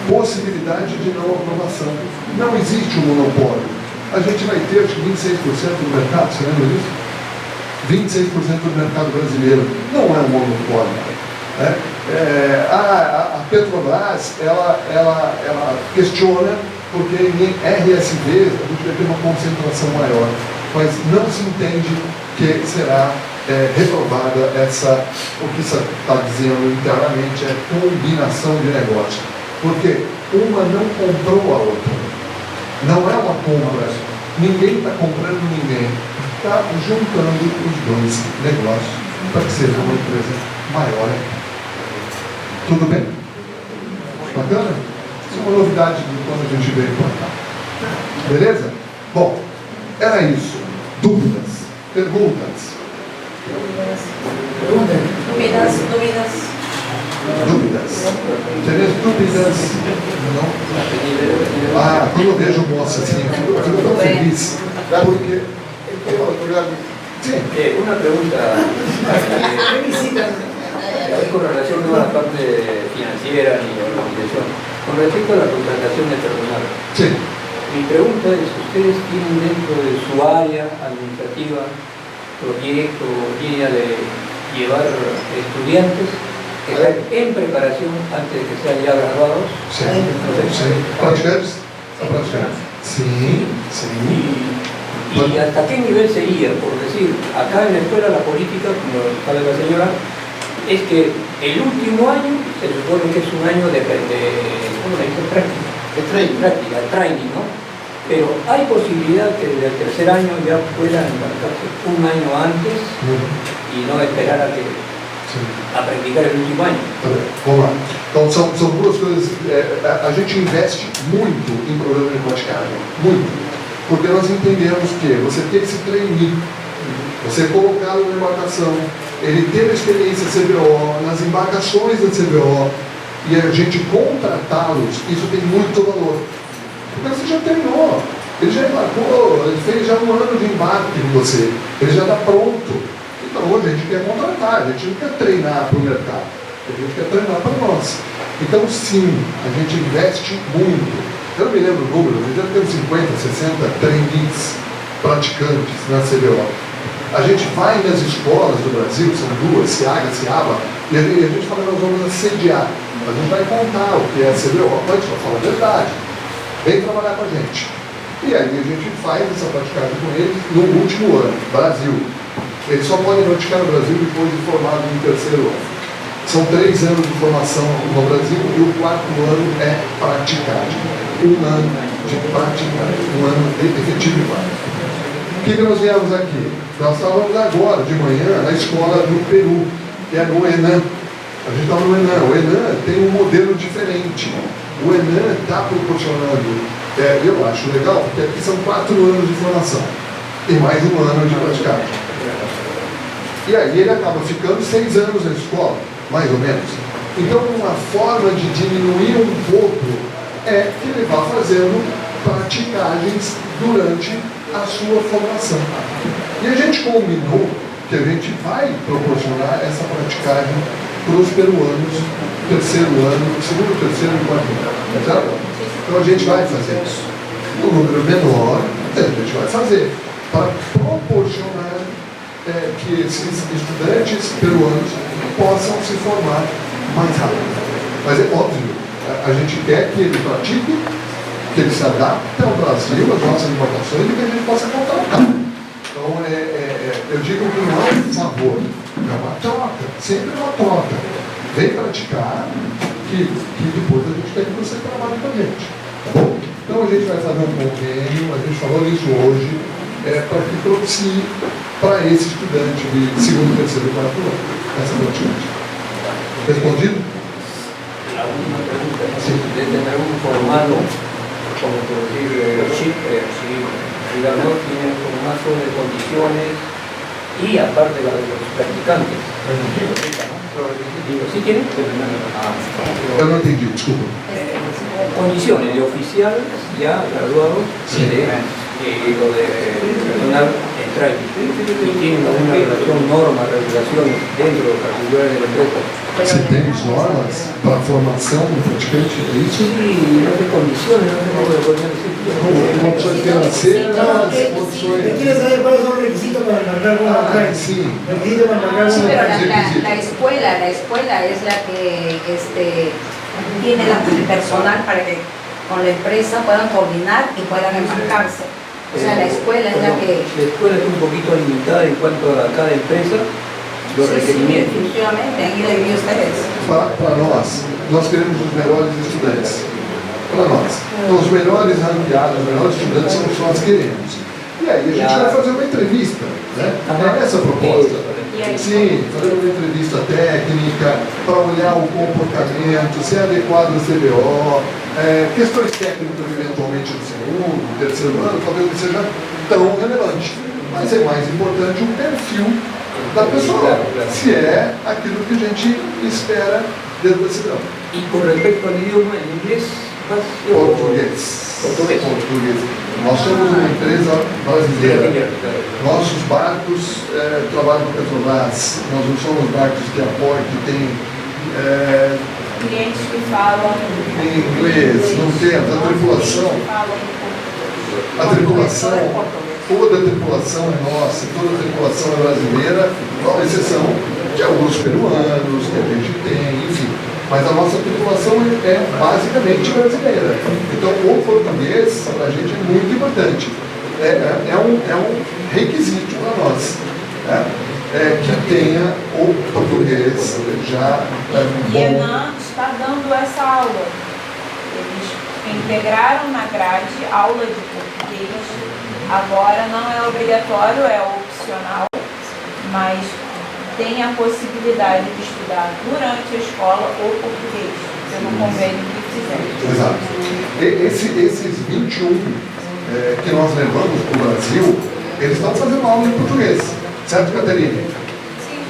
possibilidade de não aprovação. Não existe um monopólio. A gente vai ter, acho que 26% do mercado, você lembra disso? 26% do mercado brasileiro. Não é um monopólio. A Petrobras, ela questiona, porque em RSV a gente vai ter uma concentração maior, mas não se entende que será reprovada o que está dizendo internamente é combinação de negócio, porque uma não comprou a outra, não é uma compra, ninguém está comprando ninguém, está juntando os dois negócios para que seja uma empresa maior ainda. Tudo bem? Bacana? Isso é uma novidade de quando a gente veio para cá. Beleza? Bom, era isso. Dúvidas? Perguntas? Dúvidas? Tereis dúvidas? Não? Ah, quando eu vejo moça assim, eu fico tão feliz. Porque... Sim. Una pregunta con relación no a la parte financiera ni a la organización, con respecto a la contratación de personal. Sí. Mi pregunta es, ¿ustedes tienen dentro de su área administrativa proyecto o línea de llevar estudiantes que están en preparación antes de que sean ya graduados? Sí. ¿Practicantes? Sí, sí. ¿Y hasta qué nivel sería? Por decir, acá en la escuela la política, como sabe la señora, es que El último año se supone que es un año ¿cómo se dice? Práctica, training, ¿no? Pero hay posibilidad que desde el tercer año ya puedan embarcarse un año antes e não esperar a praticar o último ano. Tá bem, vamos lá. Então são duas coisas. A gente investe muito em programa de praticagem, muito. Porque nós entendemos que você tem esse trainee, você colocá-lo na embarcação, ele ter a experiência CBO, nas embarcações da CBO, e a gente contratá-los, isso tem muito valor. Porque você já treinou, ele já embarcou, ele fez já um ano de embarque com você, ele já está pronto. Então hoje a gente quer contratar, a gente não quer treinar para o mercado, a gente quer treinar para nós. Então sim, a gente investe muito. Eu não me lembro o número, mas já temos 50, 60 trainees praticantes na CBO. A gente vai nas escolas do Brasil, são duas, Ciaga, Ciaba, e a gente fala que nós vamos assediar. A gente vai contar o que é a CBO, a gente vai falar a verdade. Vem trabalhar com a gente. E aí a gente faz essa praticagem com eles no último ano, Brasil. Eles só podem praticar no Brasil depois de formado no terceiro ano. São 3 anos de formação no Brasil e o 4º ano é praticagem. 1 ano de praticagem, 1 ano de efetivo e prático. O que nós viemos aqui? Nós estávamos agora, de manhã, na escola do Peru, que é no Enan. A gente estava no Enan. O Enan tem um modelo diferente. O Enan está proporcionando, eu acho legal, porque aqui são 4 anos de formação e mais 1 ano de praticagem. E aí ele acaba ficando 6 anos na escola, mais ou menos. Então uma forma de diminuir um pouco é que ele vá fazendo praticagens durante a sua formação. E a gente combinou que a gente vai proporcionar essa praticagem para os peruanos, terceiro ano, segundo, terceiro e 4º ano. Certo? Então a gente vai fazer isso. Um número menor, a gente vai fazer, para proporcionar que esses estudantes peruanos possam se formar mais rápido. Mas é óbvio, a gente quer que ele pratique, que ele se adapte ao Brasil, às nossas importações, e que a gente possa contratar. Então, eu digo que não é um favor, é uma troca, sempre uma troca. Vem praticar, que depois a gente quer que você trabalhe com a gente. Tá bom? Então a gente vai fazer um convênio, a gente falou nisso hoje, para que propicie para esse estudante de segundo, terceiro e 4º ano essa praticagem. Respondido? Alguma pergunta? Sim. De tener un formado, como por decir, si ganó, tiene un mazo de condiciones y aparte la de los practicantes. Digo, ¿sí tiene? Eu não entendi, desculpa. Condiciones de oficial ya graduado Sí. y lo de personal en training. Y tienen alguna relación, norma, regulaciones dentro de los particulares de la empresa. Se temos normas para a formação do praticante, é isso? Sí, no sé condiciones, no sé cómo lo podrían decir. Condições financeiras, ¿Qué condições... quieres saber cuáles son los requisitos para embarcar una mujer? sim. Requisitos para embarcar Sí, una pero mujer. la escuela es la que tiene el personal para que con la empresa puedan coordinar y puedan embarcarse. O sea, la escuela es la que... La escuela es un poquito limitada en cuanto a cada empresa, los Sí, requerimientos. definitivamente, ahí le digo a ustedes. Para nós queremos os melhores estudantes. Para nós. Então, os melhores ranqueados, os melhores estudantes são os que nós queremos. E aí a gente vai fazer uma entrevista, né? É essa a proposta. Sim, fazer uma entrevista técnica, para olhar o comportamento, se é adequado ao CBO, questões técnicas eventualmente do segundo, terceiro ano, talvez não seja tão relevante. Mas é mais importante o perfil da pessoa, se é aquilo que a gente espera dentro da cidade. Y con respecto al idioma, en inglés, más Português. Português. Português. Nós somos uma empresa brasileira. Nossos barcos trabalham com Petrobras. Nós não somos barcos que apoiam, que tem Clientes que falam em inglês, não temos. A tripulação, toda a tripulação é nossa, toda a tripulação é brasileira, com exceção de alguns peruanos que a gente tem, enfim. Mas a nossa tripulação é basicamente brasileira. Então o português para a gente é muito importante. É um requisito para nós. que tenha o português já E bom. Enan está dando essa aula. Eles integraram na grade aula de português. Agora não é obrigatório, é opcional, mas tem a possibilidade de estudar durante a escola o português, pelo convênio que fizer. Exato. Esses 21 que nós levamos para o Brasil, eles estão fazendo aula em português, certo, Caterine?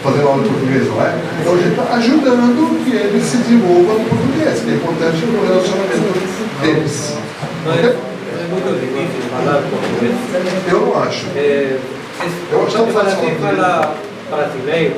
Fazendo aula de português, não é? Então a gente está ajudando que eles se desenvolvam no português, que é importante no relacionamento deles. No es muy difícil hablar portugués. Eu não acho. Eu acho que para ti fala brasileiro,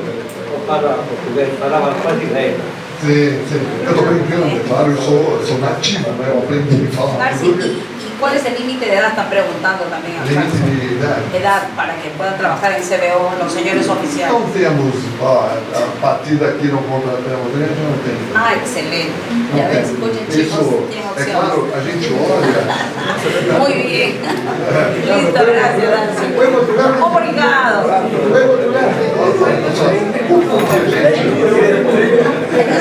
ou fala português, falava brasileiro. Sim. Eu estou brincando, é claro, eu sou nativo, né? Eu aprendi a falar português. ¿Cuál es el límite de edad? Están preguntando también acá. Límite de idade. Edad para que puedan trabajar en CBO los señores oficiales. Não temos, a partir daqui não contratamos, a gente não tem. Ah, excelente. Ya ves, escuchen chicos, Isso, tienen é opciones. claro, a gente olha. Muy bien. Listo, gracias, Nancy. Foi Portugal? Obrigado. Foi Portugal?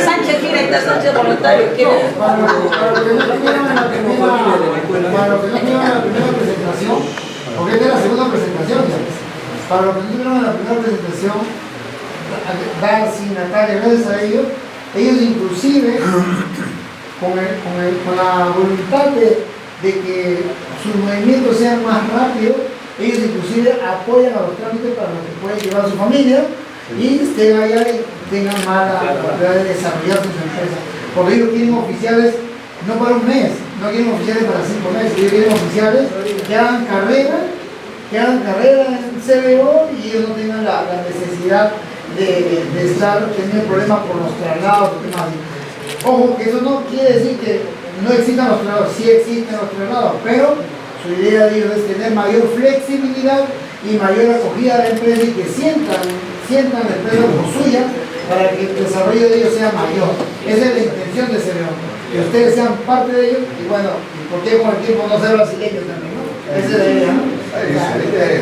Sánchez quiere estar, Sánchez voluntario quiere. Para los que no estuvieron en la primera presentación, porque esta es la segunda presentación ya. Para los que no estuvieron en la primera presentación, Darcy, Natalia, gracias a ellos inclusive con la voluntad de que sus movimientos sean más rápidos, ellos inclusive apoyan a los trámites para los que pueden llevar a su familia y estén allá y tengan más la oportunidad de desarrollar sus empresas. Porque ellos quieren oficiales no para un mes, no quieren oficiales para 5 meses, ellos quieren oficiales que hagan carrera en CBO y ellos no tengan la necesidad de estar teniendo problemas por los traslados y demás. Ojo, que eso no quiere decir que no existan los traslados, sí existen los traslados, pero su idea de ellos es tener mayor flexibilidad y mayor acogida de la empresa y que sientan la empresa como suya para que el desarrollo de ellos sea mayor. Esa es la intención de CBO, que ustedes sean parte de ellos y bueno, ¿por qué con el tiempo no ser brasileños también, no? Esa es la idea, ¿no? É isso, é a ideia.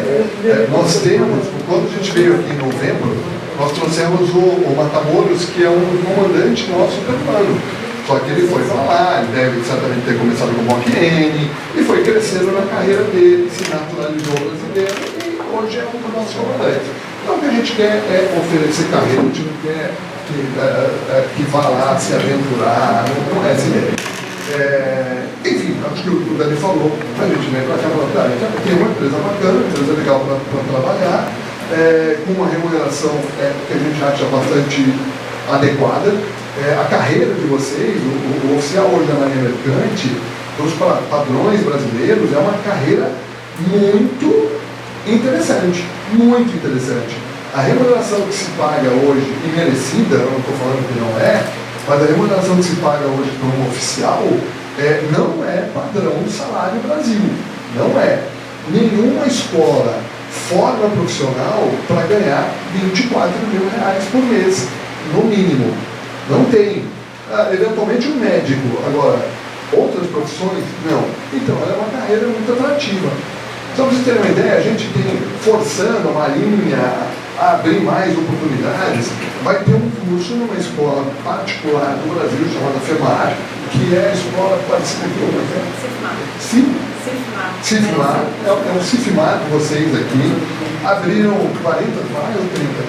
Nós temos, quando a gente veio aqui em novembro, nós trouxemos o Matamoros, que é um comandante nosso peruano. Só que ele foi para lá, ele deve certamente ter começado como OQN e foi crescendo na carreira dele, se naturalizou brasileiro e hoje é um dos nossos comandantes. Então o que a gente quer é oferecer carreira, a gente não quer que vá lá se aventurar, não é essa ideia. Enfim, acho que o Dani falou, a gente vem para cá e fala, tem uma empresa bacana, uma empresa legal para trabalhar, com uma remuneração que a gente acha bastante adequada. A carreira de vocês, o oficial hoje da Marinha Mercante, dos padrões brasileiros, é uma carreira muito interessante, muito interessante. A remuneração que se paga hoje, e merecida, eu não estou falando que não é, mas a remuneração que se paga hoje para um oficial não é padrão salário Brasil. Não é. Nenhuma escola forma profissional para ganhar R$24 mil por mês, no mínimo. Não tem. Eventualmente um médico. Agora, outras profissões, não. Então, ela é uma carreira muito atrativa. Só para vocês terem uma ideia, a gente tem forçando a Marinha a abrir mais oportunidades. Vai ter um curso numa escola particular do Brasil chamada FEMAR, que é a escola parecida com CIFMAR. É um CIFMAR de vocês aqui. Abriram 40 vagas ou 30?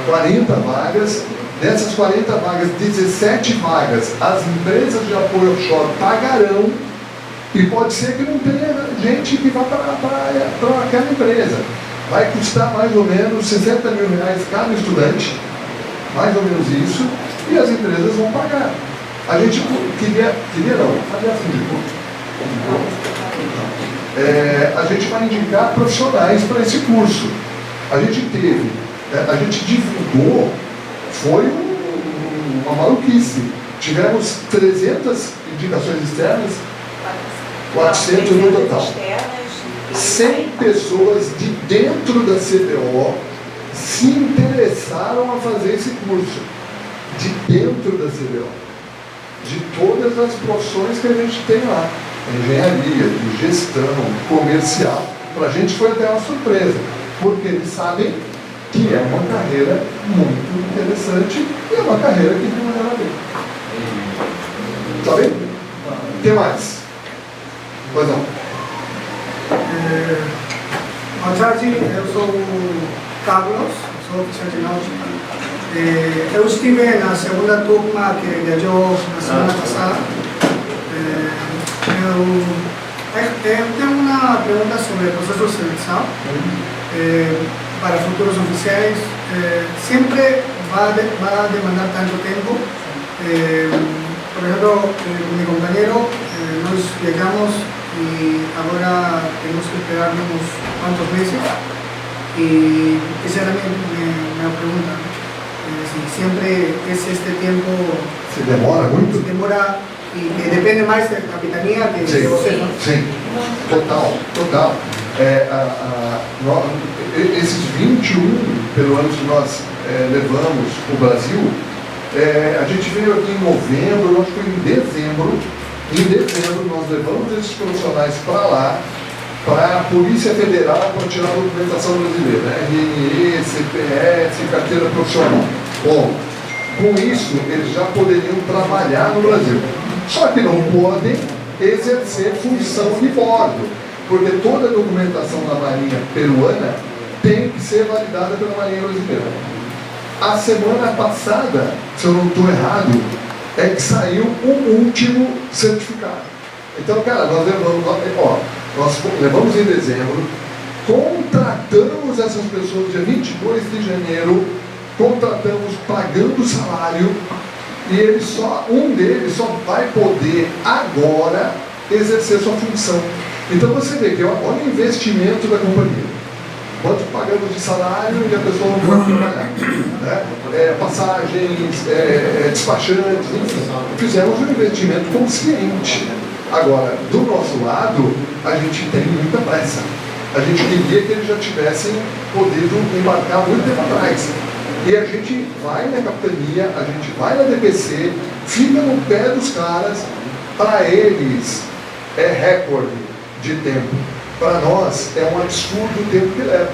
40 vagas. Dessas 40 vagas, 17 vagas, as empresas de apoio offshore pagarão e pode ser que não tenha gente que vá para aquela empresa. Vai custar mais ou menos R$60 mil cada estudante, mais ou menos isso, e as empresas vão pagar. A gente queria não, aliás, a gente vai indicar profissionais para esse curso. A gente divulgou, foi uma maluquice. Tivemos 300 indicações externas, 400 no total. 100 pessoas de dentro da CBO se interessaram a fazer esse curso. De dentro da CBO. De todas as profissões que a gente tem lá. Engenharia, de gestão, comercial. Para a gente foi até uma surpresa. Porque eles sabem que é uma carreira muito interessante e é uma carreira que remunera bem. Tá bem? O que mais? Pois não. Boa tarde, eu sou o Carlos, sou oficial de náutica. Eu estive na segunda turma que viajou na semana passada. Eu tenho uma pergunta sobre o processo de seleção para futuros oficiais. Sempre vai demandar tanto tempo. Por exemplo, com meu companheiro, nós viajamos y ahora tenemos que esperar unos cuantos meses y esa era mi pregunta, si siempre es este tiempo Se demora muito? se demora y que depende más de la capitanía que de você, ¿no? Sim, total, total. Esses 21 peruanos que nós levamos para o Brasil, a gente veio aqui em novembro, eu acho que foi em dezembro. Em dezembro, nós levamos esses profissionais para lá, para a Polícia Federal, para tirar a documentação brasileira, né? RNE, CPS, carteira profissional. Bom, com isso, eles já poderiam trabalhar no Brasil. Só que não podem exercer função de bordo, porque toda a documentação da Marinha peruana tem que ser validada pela Marinha brasileira. A semana passada, se eu não estou errado, é que saiu o último certificado. Então, cara, nós levamos em dezembro, contratamos essas pessoas dia 22 de janeiro, contratamos pagando salário, e um deles só vai poder agora exercer sua função. Então você vê que olha o investimento da companhia. Quanto pagamos de salário e a pessoa não pode trabalhar, né? Passagens, despachantes, enfim, fizemos um investimento consciente. Agora, do nosso lado, a gente tem muita pressa. A gente queria que eles já tivessem podido embarcar muito tempo atrás. E a gente vai na capitania, a gente vai na DPC, fica no pé dos caras. Para eles é recorde de tempo. Para nós é um absurdo o tempo que leva,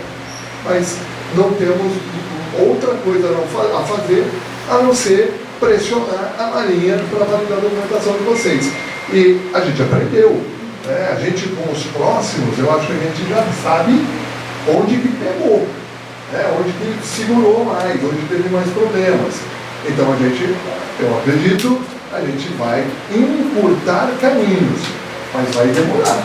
mas não temos outra coisa a fazer a não ser pressionar a Marinha para validar a documentação de vocês. E a gente aprendeu, né? A gente com os próximos, eu acho que a gente já sabe onde que pegou, né? Onde que segurou mais, onde teve mais problemas. Então a gente, eu acredito, a gente vai encurtar caminhos, mas vai demorar.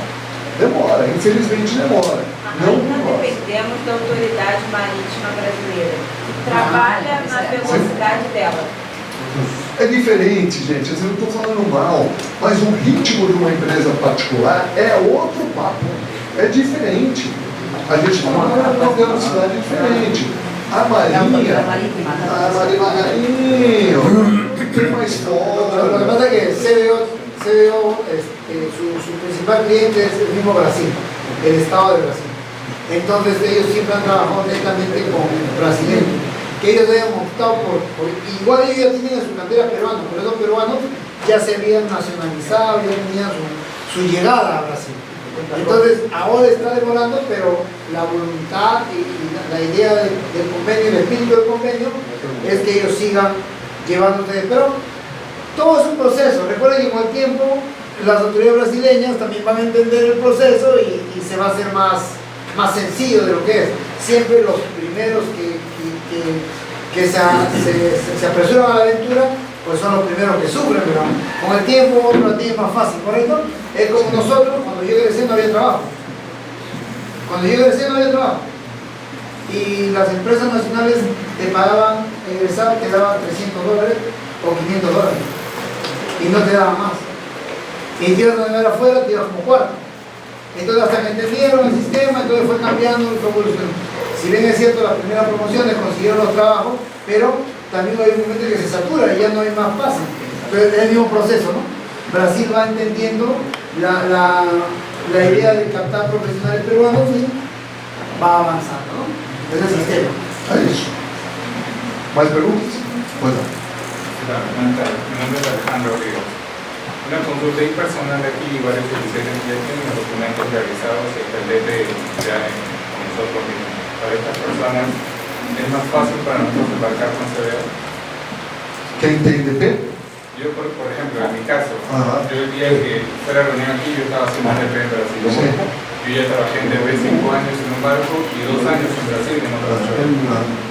Demora, infelizmente demora. Ainda dependemos da autoridade marítima brasileira, que trabalha na velocidade dela. É diferente, gente, eu não estou falando mal, mas o ritmo de uma empresa particular é outro papo, é diferente. A gente trabalha numa velocidade diferente. A Marinha, tem mais fora. Lo que pasa es que CBO su principal cliente es el mismo Brasil, el Estado de Brasil. Entonces ellos siempre han trabajado directamente con brasileños, que ellos habían optado igual ellos ya tienen su cantera peruana, pero esos peruanos ya se habían nacionalizado, ya tenían su llegada a Brasil. Entonces ahora está demorando, pero la voluntad y la idea del convenio, el espíritu del convenio es que ellos sigan llevándose, pero todo es un proceso. Recuerden que con el tiempo las autoridades brasileñas también van a entender el proceso y se va a hacer más sencillo de lo que es. Siempre los primeros que se apresuran a la aventura, pues son los primeros que sufren, pero con el tiempo otro la tiene más fácil, ¿correcto? Es como nosotros, cuando yo egresé no había trabajo. Cuando yo egresé no había trabajo. Y las empresas nacionales te pagaban, egresar, te daban $300 o $500. Y no te daban más. Y te ibas a ganar afuera, te ibas como cuarto. Entonces hasta que entendieron el sistema, entonces fue cambiando y fue evolucionando. Si bien es cierto, las primeras promociones consiguieron los trabajos, pero también hay un momento en que se satura y ya no hay más pase. Entonces es el mismo proceso, ¿no? Brasil va entendiendo la idea de captar profesionales peruanos y va avanzando, ¿no? Es el sistema. É isso. Mais perguntas? Pois não. Mi nombre es Alejandro Ríos. Una consulta personal aquí, varios oficiales ya tienen los documentos realizados y el DT ya con nosotros mismos. Para estas personas, es más fácil para nosotros embarcar con CBO. Quem tem DP? Yo, por ejemplo, en mi caso, Ajá. yo el día que fue la reunión aquí, yo estaba haciendo DP en Brasil. Sí. Yo ya trabajé en DP 5 años en un barco y 2 años en Brasil en otro barco.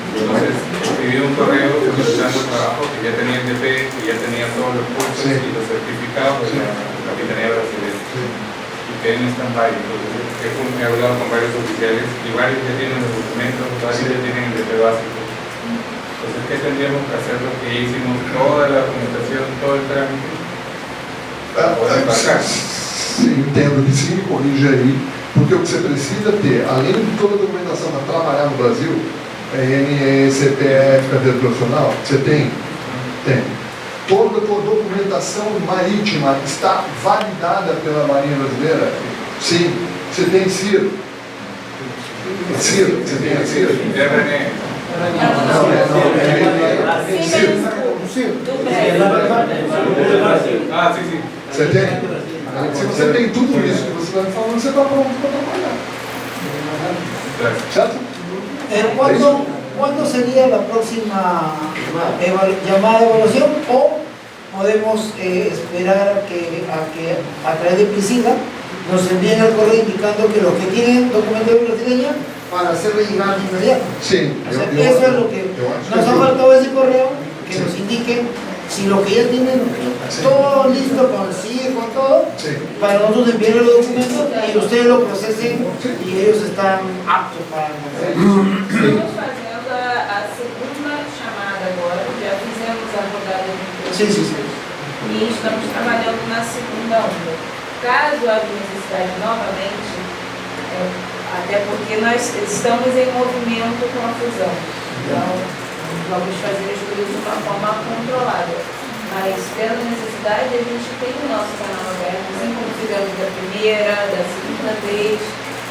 Entonces, escribí un correo solicitando trabajo que ya tenía el DP, que ya tenía todos los cursos Sí. y los certificados de la capitanía brasileña. Y quedé en stand-by. Entonces, he hablado con varios oficiales y varios ya tienen los documentos, varios ya tienen el DP básico. Entonces, ¿qué tendríamos que hacer? Lo que hicimos toda la documentación, todo el trámite, para poder embarcar. Sim, entendo que sim, corrige aí, porque o que você precisa ter, além de toda a documentação para trabalhar no Brasil, RNE, CPF, carteira profissional, você tem? Tem. Toda a tua documentação marítima está validada pela Marinha Brasileira? Sim. Você tem CIR? CIR, você tem a CIR? RNE. Ah, sí, sí. Você tem? Se você tem tudo isso que você está me falando, você está pronto para trabalhar. Certo? ¿Cuándo sería la próxima llamada de evaluación? ¿O podemos esperar a través de Priscila nos envíen el correo indicando que los que tienen documentación brasileña para hacerle llegar de inmediato? Sí. O sea, eso es lo que nos ha faltado, ese correo que nos indique si lo que ya tienen todo listo con el CIE, con todo, para nosotros enviarle los documentos y ustedes lo procesen y ellos están aptos para Estamos fazendo a segunda chamada agora, já fizemos a rodada de Sí. e estamos trabalhando na segunda onda. Caso haja necessidade novamente, até porque nós estamos em movimento com a fusão, então vamos fazer as coisas de uma forma controlada. Mas, tendo necessidade, a gente tem o nosso canal aberto, assim como fizemos da primeira, da segunda vez,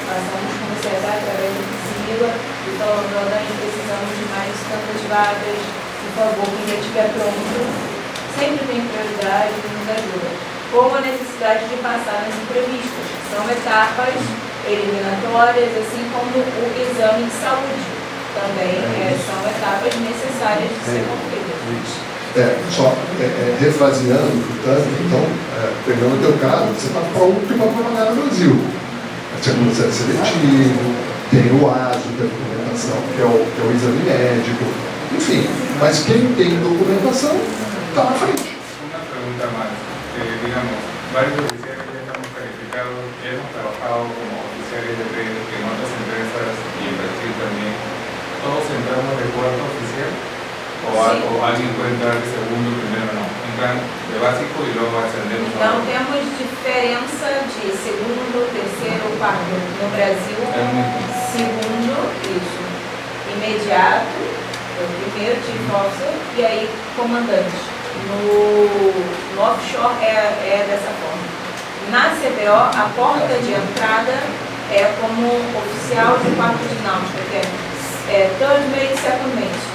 passamos como secretário através do Priscila, e falando, nós precisamos de mais tantas vagas, por favor, quem já estiver pronto, sempre tem prioridade e nos ajuda. Como a necessidade de passar nas entrevistas, que são etapas eliminatórias, assim como o exame de saúde. Também são etapas necessárias de ser concluídas. Refraseando, portanto, então, pegando o teu caso, você está pronto para trabalhar no Brasil. Você tem um processo seletivo, tem o ASO, tem a documentação, que é o exame médico, enfim. Mas quem tem documentação está na frente. Una pregunta más. Digamos, varios oficiales ya estamos calificados, ya hemos trabajado como oficiales de red en otras empresas y en Brasil también. ¿Todos entramos de cuarto oficial? ¿O alguien puede entrar de segundo, primero no? Entran de básico y luego ascendemos a Então, temos diferença de segundo, terceiro, quarto. No Brasil, segundo, isso, imediato, o primeiro chief officer, e aí comandante. No offshore é dessa forma. Na CBO, a porta de entrada é como oficial de quarto de náutica, que é third mate, second mate.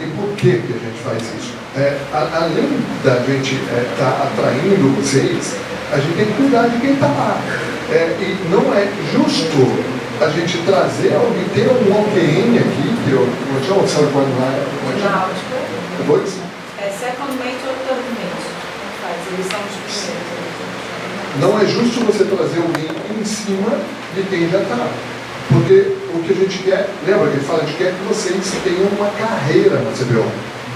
E por que a gente faz isso? Além da gente estar atraindo vocês, a gente tem que cuidar de quem está lá. E não é justo a gente trazer alguém, ter um OQN aqui, que eu não tinha opção quando lá. Náutica. Depois? É second mate ou third mate. Eles são os primeiros. Não é justo você trazer alguém em cima de quem já está. Porque o que a gente quer, lembra que ele fala, a gente quer que vocês tenham uma carreira na CBO.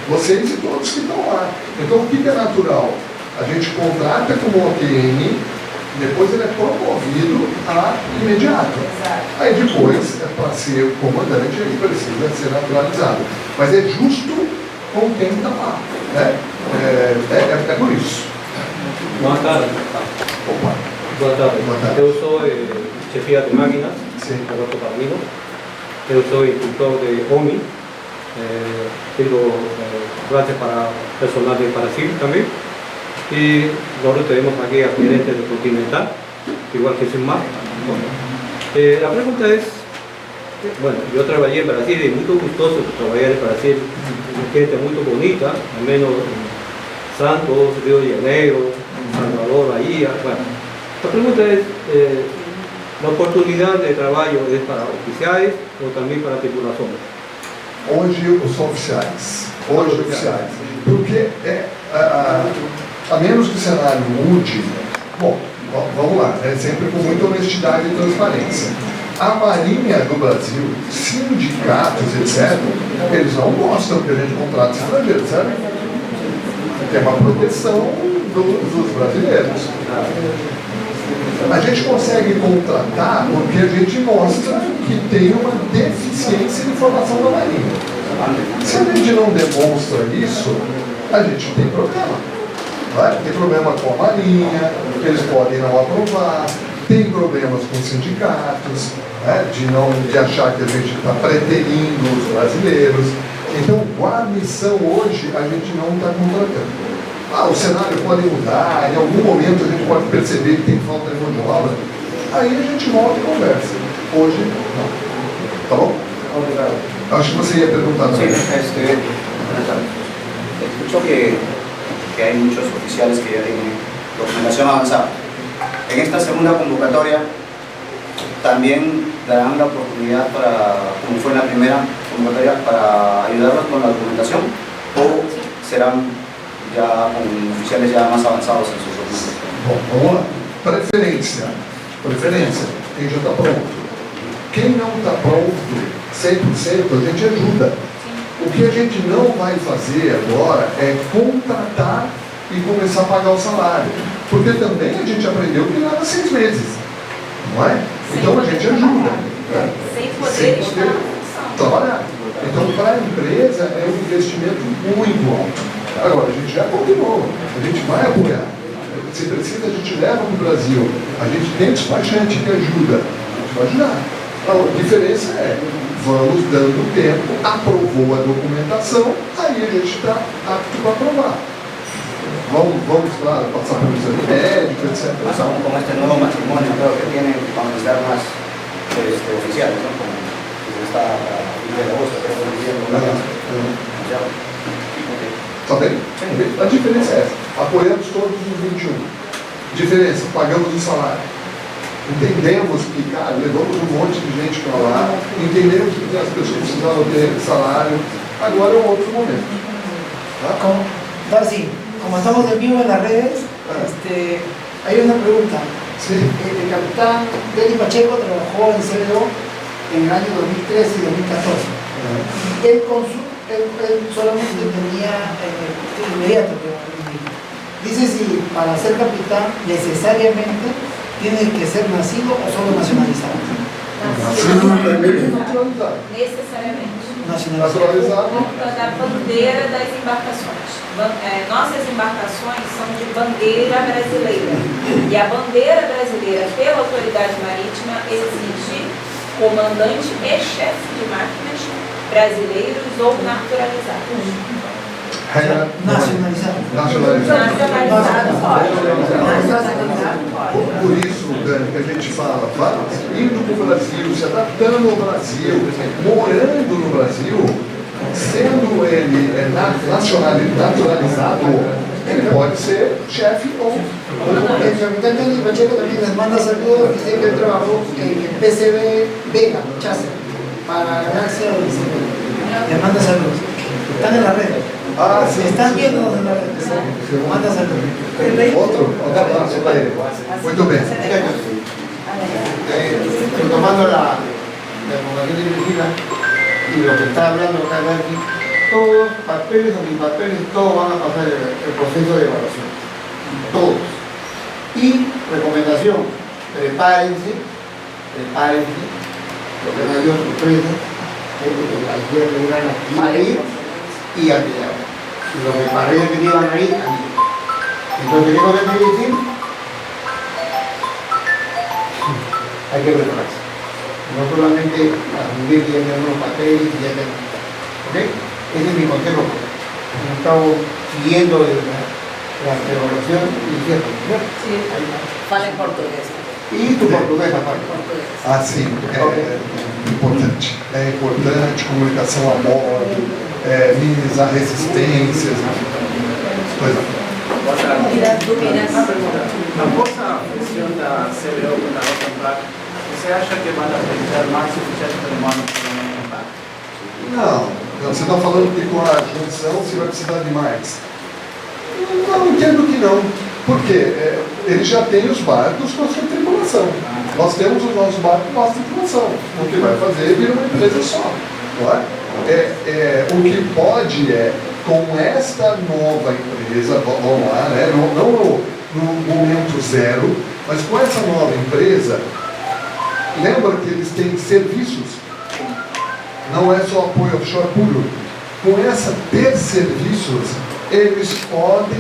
Vocês e todos que estão lá. Então o que é natural? A gente contrata como OQN, depois ele é promovido a imediato. Aí depois, para ser comandante, ele precisa ser naturalizado. Mas é justo com quem está lá. Né? É por isso. Boa tarde. Opa. Boa tarde. Boa tarde. Eu sou chefia de máquinas, Roberto Carmino. Eu sou instructor de OMI. Tenho clases para personal de Brasil también. Y nosotros tenemos aquí a gerente de Continental, igual que Sinmar. La pregunta es, bueno, yo trabajé en Brasil y muy gustoso trabajar en Brasil, gente muy bonita, al menos Santos, Río de Janeiro, Salvador, Bahía. Bueno, la pregunta es, La oportunidad de trabajo es para oficiales o también para tripulación. Hoje os oficiais. Hoje oficiais. Porque a menos que o cenário mude, bom, vamos lá, né? Sempre com muita honestidade e transparência. A Marinha do Brasil, sindicatos, etc., eles não gostam que a gente contrate estrangeiros, certo? Tem uma proteção dos brasileiros. A gente consegue contratar porque a gente mostra que tem uma deficiência de formação da Marinha. Se a gente não demonstra isso, a gente tem problema. Tem problema com a Marinha, eles podem não aprovar, tem problemas com os sindicatos, de achar que a gente está preterindo os brasileiros. Então, guarnição hoje a gente não está contratando. O cenário pode mudar, em algum momento a gente pode perceber que tem falta de mão de obra, aí a gente volta e conversa. Hoje, não. Tá bom? Obrigado. Acho que você ia perguntar também. Sí, escucho que hay muchos oficiales que ya tienen documentación avanzada. En esta segunda convocatoria también darán la oportunidad para, como fue en la primera convocatoria, para ayudarlos con la documentación, o serán ya con oficiales ya más avanzados en sus documentos. Bom, vamos lá. Preferência. Quem já está pronto. Quem não está pronto, 100% a gente ajuda. O que a gente não vai fazer agora é contratar e começar a pagar o salário. Porque também a gente aprendeu que leva 6 meses. Não é? Então a gente ajuda. Sem poder trabalhar. Então para a empresa é um investimento muito alto. Agora, a gente já combinou, a gente vai apoiar. Se precisa, a gente leva para o Brasil. A gente tem despachante que ajuda. A gente vai ajudar. A diferença é, vamos dando tempo, aprovou a documentação, aí a gente está apto para aprovar. Vamos para passar por exame médico, etc. Más aún con este nuevo matrimonio, creo que tienen, vamos a necesitar más oficiales, ¿no? Como está de agosto, creo que no. Tá bem? A diferença é essa. Apoiamos todos os 21. Diferença, pagamos o salário. Entendemos que, cara, levamos um monte de gente para lá, entendemos que as pessoas precisavam ter salário. Agora é um outro momento. Darcy, como estamos en vivo en las redes, hay una pregunta. Sí. El capitán Denny Pacheco trabajó en CBO en el año 2013 y 2014. Él solamente tenía inmediato, dice si para ser capitán necesariamente tiene que ser nacido o solo nacionalizado. Necessariamente. Naturalizado. Por conta da bandeira das embarcações. Nossas embarcações são de bandeira brasileira. E a bandeira brasileira, pela autoridade marítima, exige comandante e chefe de máquinas brasileiros ou naturalizados. Nacionalizado. Nacionalizado pode. Por isso, Dani, que a gente fala, indo para o Brasil, se adaptando ao Brasil, morando no Brasil, sendo ele nacionalizado, ele pode ser chefe ou El capitán Denny Pacheco también les manda saludos, dice que él trabajó en el PCB Vega, Chaser, para ganarse a les manda saludos. Están en la red. sim. Están viendo en la red. Manda saludos. Outro abraço para ele. Muito bem. Retomando la conversación dirigida y lo que está hablando acá aquí, todos, papeles o sin papeles, todos van a pasar el proceso de evaluación. Todos. Y recomendación, prepárense, lo que no dio sorpresa, cualquier lugar aquí y al llegar. Lo que parece que iban ahí, entonces, ¿qué cosa hay que decir? Hay que prepararse. No solamente asumir que ya tenemos los papeles y ya tenemos. ¿Ok? Ese es mi consejo. Hemos estado siguiendo la evaluación y cierto. Fala em português. Y tu portugués aparte. Sim, importante. É importante, comunicação a bordo, minimizar resistências. Pois não. Dúvidas. Após a fusão da CBO com a Open Bar, você acha que vai precisar mais oficiais peruanos para o impacto? Não, você está falando que com a junção você vai precisar de mais. Não, entendo que não. Por quê? Ele já tem os barcos com a sua tripulação. Nós temos os nossos barcos com a nossa tripulação. O que vai fazer vira uma empresa só. Não é? O que pode com esta nova empresa, vamos lá, né? não no momento zero, mas com essa nova empresa, lembra que eles têm serviços, não é só apoio offshore puro. Com essa ter serviços, eles podem,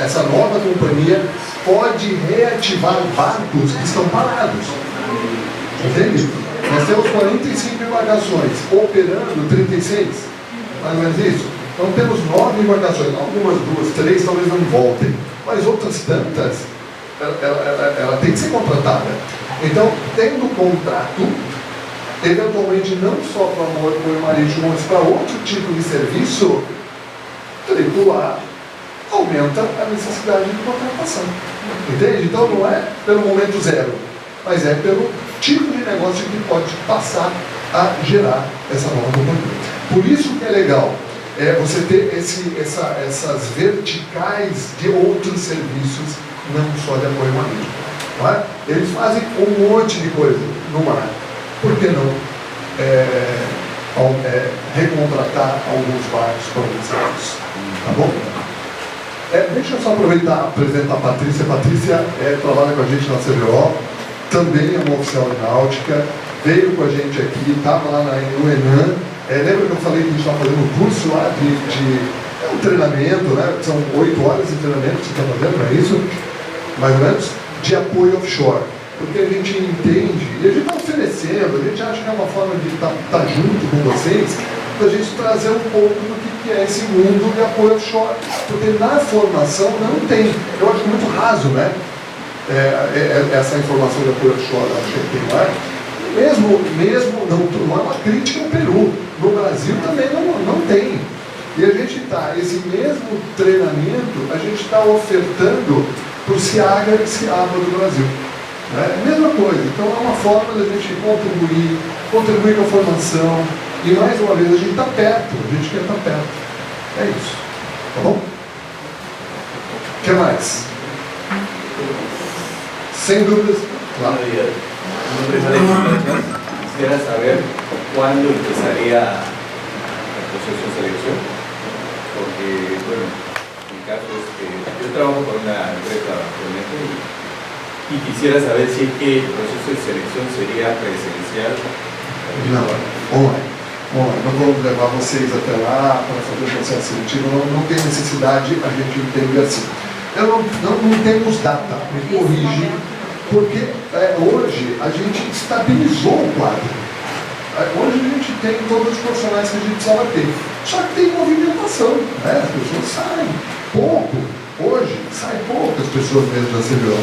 essa nova companhia pode reativar barcos que estão parados. Entende? Nós temos 45 embarcações, operando 36, mais ou menos isso. Então temos 9 embarcações, algumas 2, 3 talvez não voltem, mas outras tantas, ela tem que ser contratada. Então, tendo contrato, eventualmente não só para o apoio marítimo, mas para outro tipo de serviço, tripular aumenta a necessidade de contratação. Entende? Então não é pelo momento zero, mas é pelo tipo de negócio que pode passar a gerar essa nova companhia. Por isso que é legal você ter essas verticais de outros serviços, não só de apoio marítimo. Não é? Eles fazem um monte de coisa no mar. Por que não recontratar alguns barcos para alguns serviços? Tá bom? Deixa eu só aproveitar e apresentar a Patrícia. A Patrícia trabalha com a gente na CBO, também é uma oficial de náutica, veio com a gente aqui, estava lá no Enan. Lembra que eu falei que a gente estava fazendo um curso lá de um treinamento, né? São 8 horas de treinamento que você está fazendo, não é isso? Mais ou menos, de apoio offshore. Porque a gente entende, e a gente está oferecendo, a gente acha que é uma forma de estar junto com vocês, para a gente trazer um pouco do que é esse mundo de apoio offshore. Porque na formação não tem, eu acho muito raso, né? Essa informação de apoio offshore, acho que tem lá. Mesmo não é uma crítica ao Peru, no Brasil também não tem. E a gente está, esse mesmo treinamento, a gente está ofertando para o CIAGA e CIABA do Brasil. Mesma coisa, então é uma forma da gente contribuir com a formação, e mais uma vez a gente está perto, a gente quer estar perto. É isso, tá bom? O que mais? Sem dúvidas, claro. No primeiro momento, quisiera saber cuándo empezaría el proceso de selección, porque, bueno, mi caso es que yo trabajo con una empresa actualmente y quisiera saber si es que el proceso de selección sería presencial. Não, online. Não vamos levar vocês até lá para fazer o processo seletivo, não tem necessidade, a gente entende assim. Não temos data, me corrige, porque hoje a gente estabilizou o quadro. Hoje a gente tem todos os profissionais que a gente precisava ter. Só que tem movimentação, né? As pessoas saem pouco. Hoje saem poucas pessoas mesmo da CBO.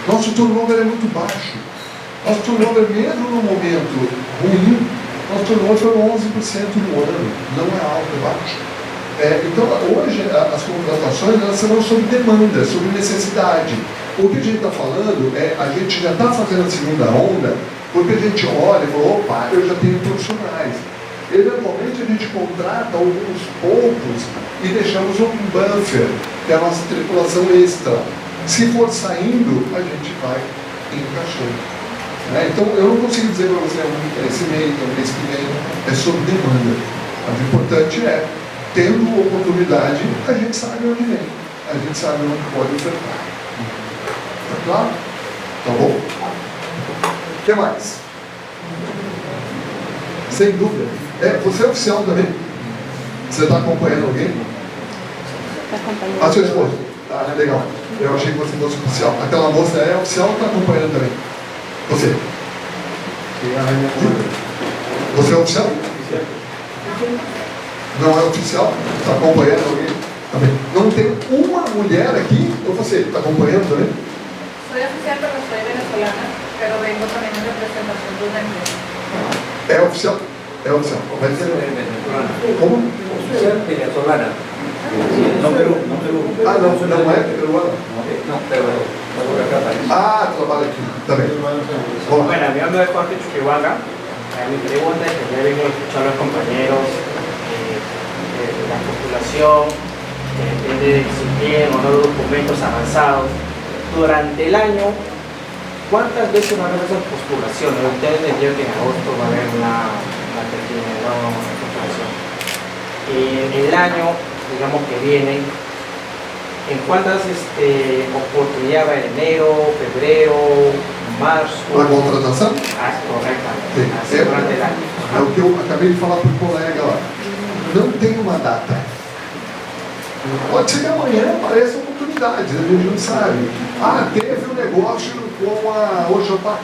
Nosso turnover é muito baixo. Nosso turnover, mesmo no momento ruim, nosso turnover foi 11% no ano. Não é alto, é baixo. Então, hoje, as contratações elas serão sob demanda, sob necessidade. O que a gente está falando a gente já está fazendo a segunda onda, porque a gente olha e fala, opa, eu já tenho profissionais. Eventualmente, a gente contrata alguns poucos e deixamos um buffer, que é a nossa tripulação extra. Se for saindo, a gente vai encaixando. Então, eu não consigo dizer para você esse mês, o mês que vem, é sob demanda. Mas o importante tendo oportunidade, a gente sabe onde vem. A gente sabe onde pode ofertar. Tá claro? Tá bom? O que mais? Sem dúvida. Você é oficial também? Você está acompanhando alguém? Está acompanhando. A sua esposa? Ah, legal. Eu achei que você fosse oficial. Aquela moça é oficial ou está acompanhando também? Você? Você é oficial? Não é oficial? Está acompanhando alguém? Também. Não tem uma mulher aqui? Ou você está acompanhando também? Soy oficial, pero soy venezolana, pero vengo también en representación de una empresa. É oficial? É oficial. Vai ser venezolana. Como? Oficial venezolana. No Perú, no Perú. Ah, não é peruana? No, pero Ah, trabalha aqui também. Bueno, mi nombre es Jorge Chuquihuaca. Mi pregunta es que ya vengo escuchando a los compañeros de la postulación, que depende de si tienen o no documentos avanzados. Durante el año, ¿cuántas veces van a haber esas postulaciones? Ustedes me dijeron que en agosto va a haber una postulación. En el año, digamos que viene, ¿en cuántas oportunidades va? Enero, febrero, março? Para contratação? Corretamente. Sim. Durante el año. É o que eu acabei de falar para o colega lá. Não tem uma data. Pode ser que amanhã apareça uma oportunidade, a gente não sabe. Ah, teve um negócio com a Oxopac,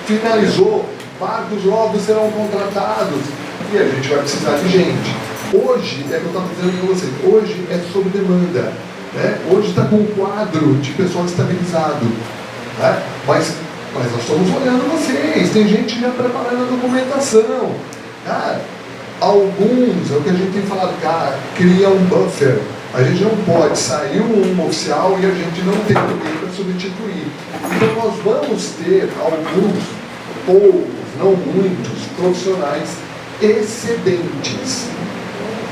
finalizou, vários novos serão contratados e a gente vai precisar de gente. Hoje, é o que eu estava dizendo para vocês, hoje é sob demanda. Né? Hoje está com um quadro de pessoal estabilizado. Né? Mas nós estamos olhando vocês, tem gente já preparando a documentação. Cara, alguns, é o que a gente tem falado, cara, cria um buffer. A gente não pode sair um oficial e a gente não ter ninguém para substituir. Então nós vamos ter alguns, poucos, não muitos, profissionais excedentes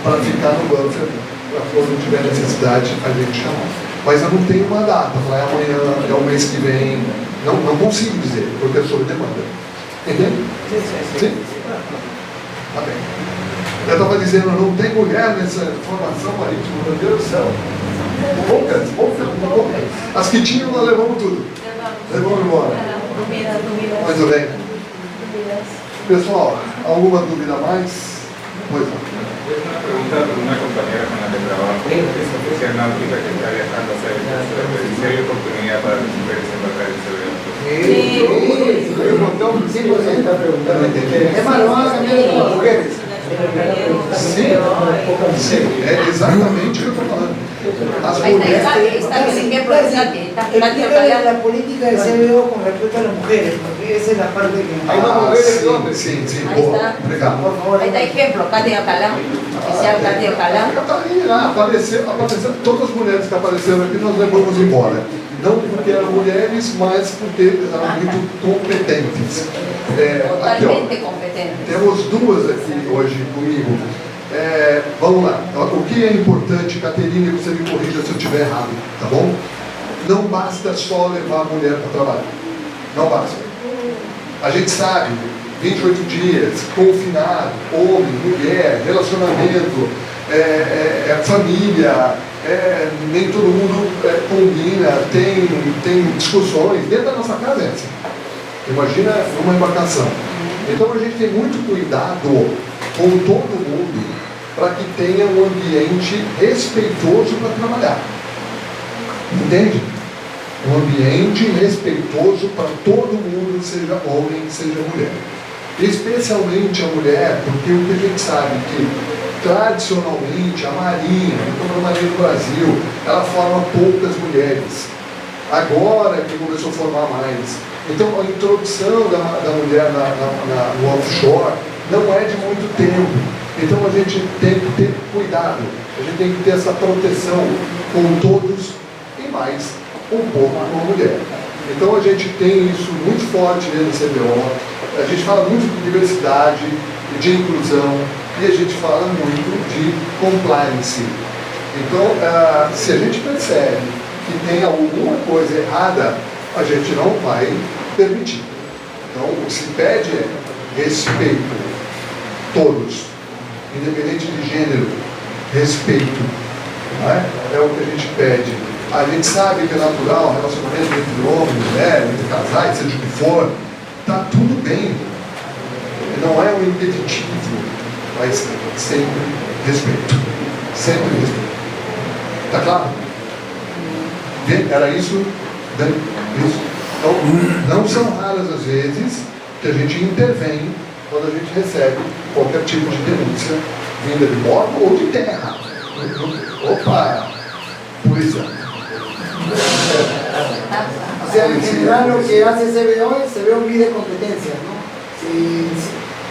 para ficar no buffer, para quando tiver necessidade a gente chamar. Mas eu não tenho uma data, falar amanhã, é o mês que vem, não consigo dizer, porque é sob demanda. Entende? Sim? Tá bem. Eu estava dizendo, não tem mulher nessa formação marítima, meu Deus do céu. Poucas. As que tinham, nós levamos tudo. Levamos embora. Muito bem. Pessoal, alguma dúvida a mais? Pois não. Una pregunta de una compañera con la que trabajo, es oficial náutica que está viajando a hacer el curso de si hay oportunidad para las mujeres embarcar en ese evento. Sí, un montón, 100% preguntando. Es más, lo van a cambiar de las mujeres. Sim, é exatamente o que eu estou falando. As Ahí mulheres. está el ejemplo de Katy. Explícale la política de CBO con respecto a las mujeres, porque esa es la parte que... Hay más mujeres que hombres. Sim, Ahí boa. está. Obrigado. Por favor. Ahí está ejemplo, Katy Alcalá, oficial Katy Alcalá. Apareceram todas as mulheres que apareceram aqui, nós levamos embora. Não porque eram mulheres, mas porque eram muito competentes. Totalmente competentes. Temos duas aqui hoje comigo. Vamos lá. O que é importante, Caterina, que você me corrija se eu estiver errado, tá bom? Não basta só levar a mulher para trabalhar. Não basta. A gente sabe, 28 dias, confinado, homem, mulher, relacionamento, família, nem todo mundo combina, tem discussões. Dentro da nossa casa é assim. Imagina uma embarcação. Então a gente tem muito cuidado com todo mundo para que tenha um ambiente respeitoso para trabalhar. Entende? Um ambiente respeitoso para todo mundo, seja homem, seja mulher. Especialmente a mulher, porque o que a gente sabe que tradicionalmente a Marinha, a Marinha do Brasil, ela forma poucas mulheres. Agora que começou a formar mais. Então a introdução da mulher no offshore não é de muito tempo. Então a gente tem que ter cuidado, a gente tem que ter essa proteção com todos e mais um pouco com a mulher. Então a gente tem isso muito forte dentro do CBO, a gente fala muito de diversidade, de inclusão e a gente fala muito de compliance. Então se a gente percebe que tem alguma coisa errada, a gente não vai permitir. Então o que se pede é respeito, todos. Independente de gênero, respeito. Não é? É o que a gente pede. A gente sabe que é natural, relacionamento entre homem e mulher, entre casais, seja o que for, está tudo bem. Não é um impeditivo, mas sempre respeito. Sempre respeito. Está claro? Era isso? Isso. Então, não são raras as vezes que a gente intervém quando a gente recebe qualquer tipo de denúncia vinda de moto ou de terra. Opa! Polícia. O sea, en general lo que hace CBO mide competencias, ¿no? Si,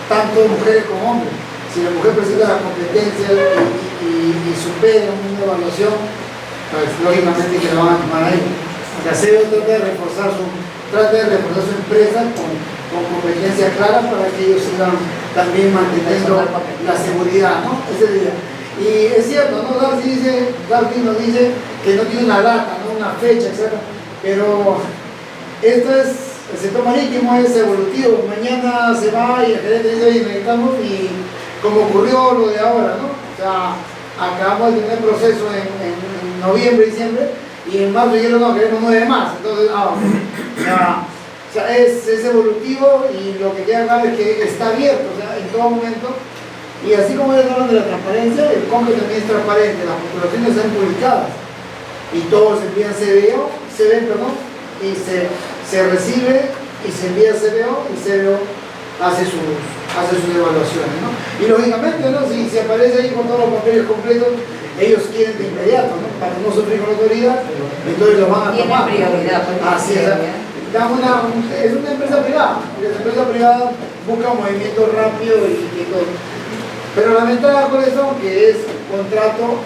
tanto mujeres como hombres. Si la mujer presenta las competencias y supera una evaluación, pues lógicamente que la van a tomar ahí. La CBO trata de reforzar su empresa con competencia clara para que ellos sigan también manteniendo la seguridad, ¿no? Ese día. Y es cierto, ¿no? Darcy nos dice que no tiene una data, ¿no? Una fecha exacta, pero esto es, el sector marítimo es evolutivo. Mañana se va y el gerente dice, oye, necesitamos, y como ocurrió lo de ahora, ¿no? O sea, acabamos de tener proceso en noviembre, diciembre, y en marzo dijeron, no, queremos 9 más. Entonces, o sea, es evolutivo, y lo que queda claro es que está abierto, o sea, en todo momento. Y así como ellos hablan de la transparencia, el CONCE también es transparente, las postulaciones están publicadas y todos envían CBO, y se recibe y se envía a CBO, y CBO hace sus evaluaciones, ¿no? Y lógicamente, ¿no? Si aparece ahí con todos los papeles completos, ellos quieren de inmediato, ¿no? Para no sufrir con la autoridad, entonces lo van a tomar. Tiene prioridad. Así es. Es una empresa privada, y la empresa privada busca un movimiento rápido y todo. Pero la ventaja con eso que es contrato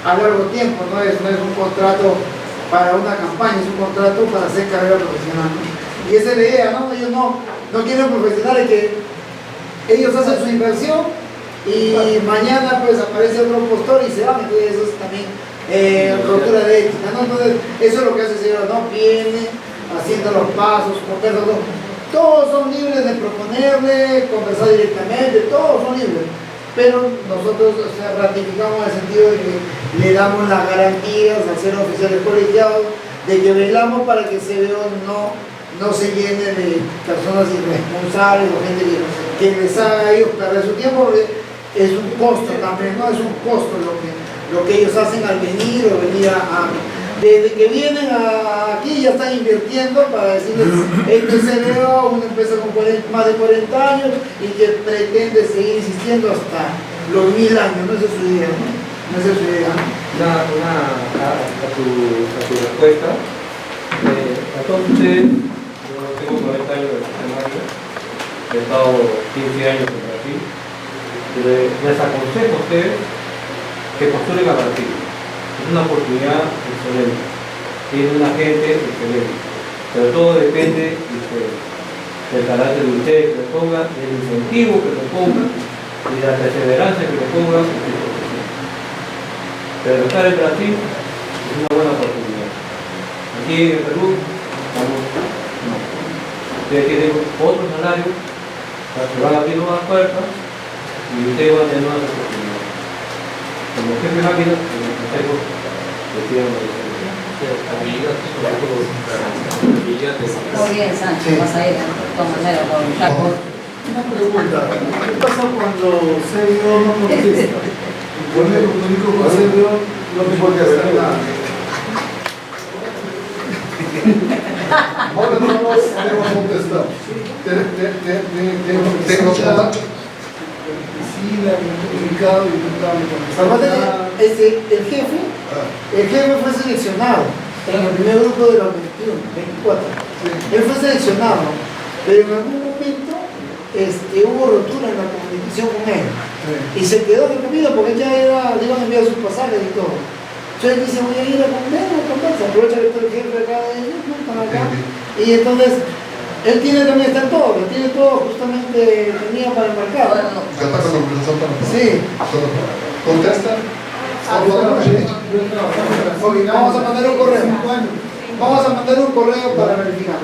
a largo tiempo, no es un contrato para una campaña, es un contrato para hacer carrera profesional, ¿no? Y esa es la idea, ¿no? Ellos no quieren profesionales que ellos hacen su inversión y mañana pues aparece otro postor y se van, entonces eso es también rotura de ética, ¿no? Entonces eso es lo que hace el señor, ¿no? Viene haciendo los pasos, todos son libres de proponerle, conversar directamente, todos son libres, pero nosotros, o sea, ratificamos en el sentido de que le damos las garantías al ser oficiales colegiados, de que velamos para que CBO no se llene de personas irresponsables o gente que les haga a ellos perder su tiempo, porque es un costo también, ¿no? Es un costo lo que ellos hacen al venir desde que vienen aquí ya están invirtiendo para decirles, este es CBO, una empresa con más de 40 años y que pretende seguir existiendo hasta los 1000 años, no esa es su idea, ¿no? No esa es su idea, ¿no? A tu respuesta, a todos ustedes, yo tengo 40 años de sistema, he estado 15 años en Brasil, les aconsejo a ustedes que postulen a Brasil. Es una oportunidad excelente, tiene una gente excelente, pero todo depende de ustedes, del carácter de ustedes que le pongan, del incentivo que le pongan y de la perseverancia que le pongan. Pero estar en Brasil es una buena oportunidad. Aquí en Perú, no. Ustedes tienen otro salario, se van a abrir nuevas puertas y ustedes van a tener nuevas oportunidades. Como jefe de máquina, los consejos decían Muy bien, Sánchez, vas a ir de todas maneras con un saco. Una pregunta, ¿qué pasa cuando CBO no contesta? Con el único con CBO no te puede hacer nada. Ahora no podemos contestar. Tenemos contato. Sí, la he notificado y no estaba contestando. El jefe fue seleccionado en el primer grupo de los 24. Él fue seleccionado, pero en algún momento hubo rotura en la comunicación con él. Y se quedó detenido porque ya le iban a enviar sus pasajes y todo. Entonces él dice, voy a ir a comer, se aprovecha que está el jefe acá de ellos, ¿no? Están acá. Y entonces él está todo justamente tenía para el mercado. Já está com a conversação para Sí. Contesta. Vamos a mandar un correo. Vamos a mandar un correo para verificar.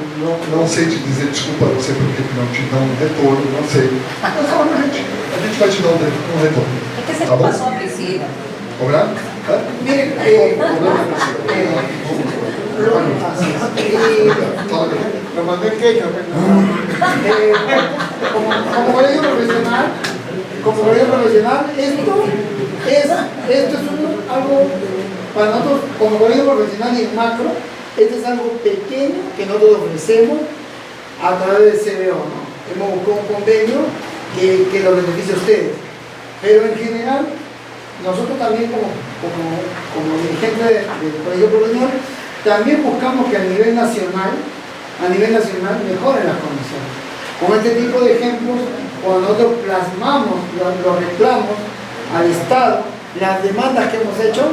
Não sei te dizer desculpa a você porque não te dá um retorno, não sei. Mas fala pra gente. A gente vai te dar um retorno. Es que se Tá bom? pasó a piscina. Combinado? Miren, Lo mandé en queja, como colegio profesional, esto es algo para nosotros como colegio profesional y en macro, esto es algo pequeño que nosotros ofrecemos a través del CBO, ¿no? Hemos buscado un convenio que lo beneficie a ustedes, pero en general nosotros también como dirigente del colegio profesional también buscamos que a nivel nacional mejoren las condiciones. Con este tipo de ejemplos, cuando nosotros plasmamos los reclamos al Estado, las demandas que hemos hecho,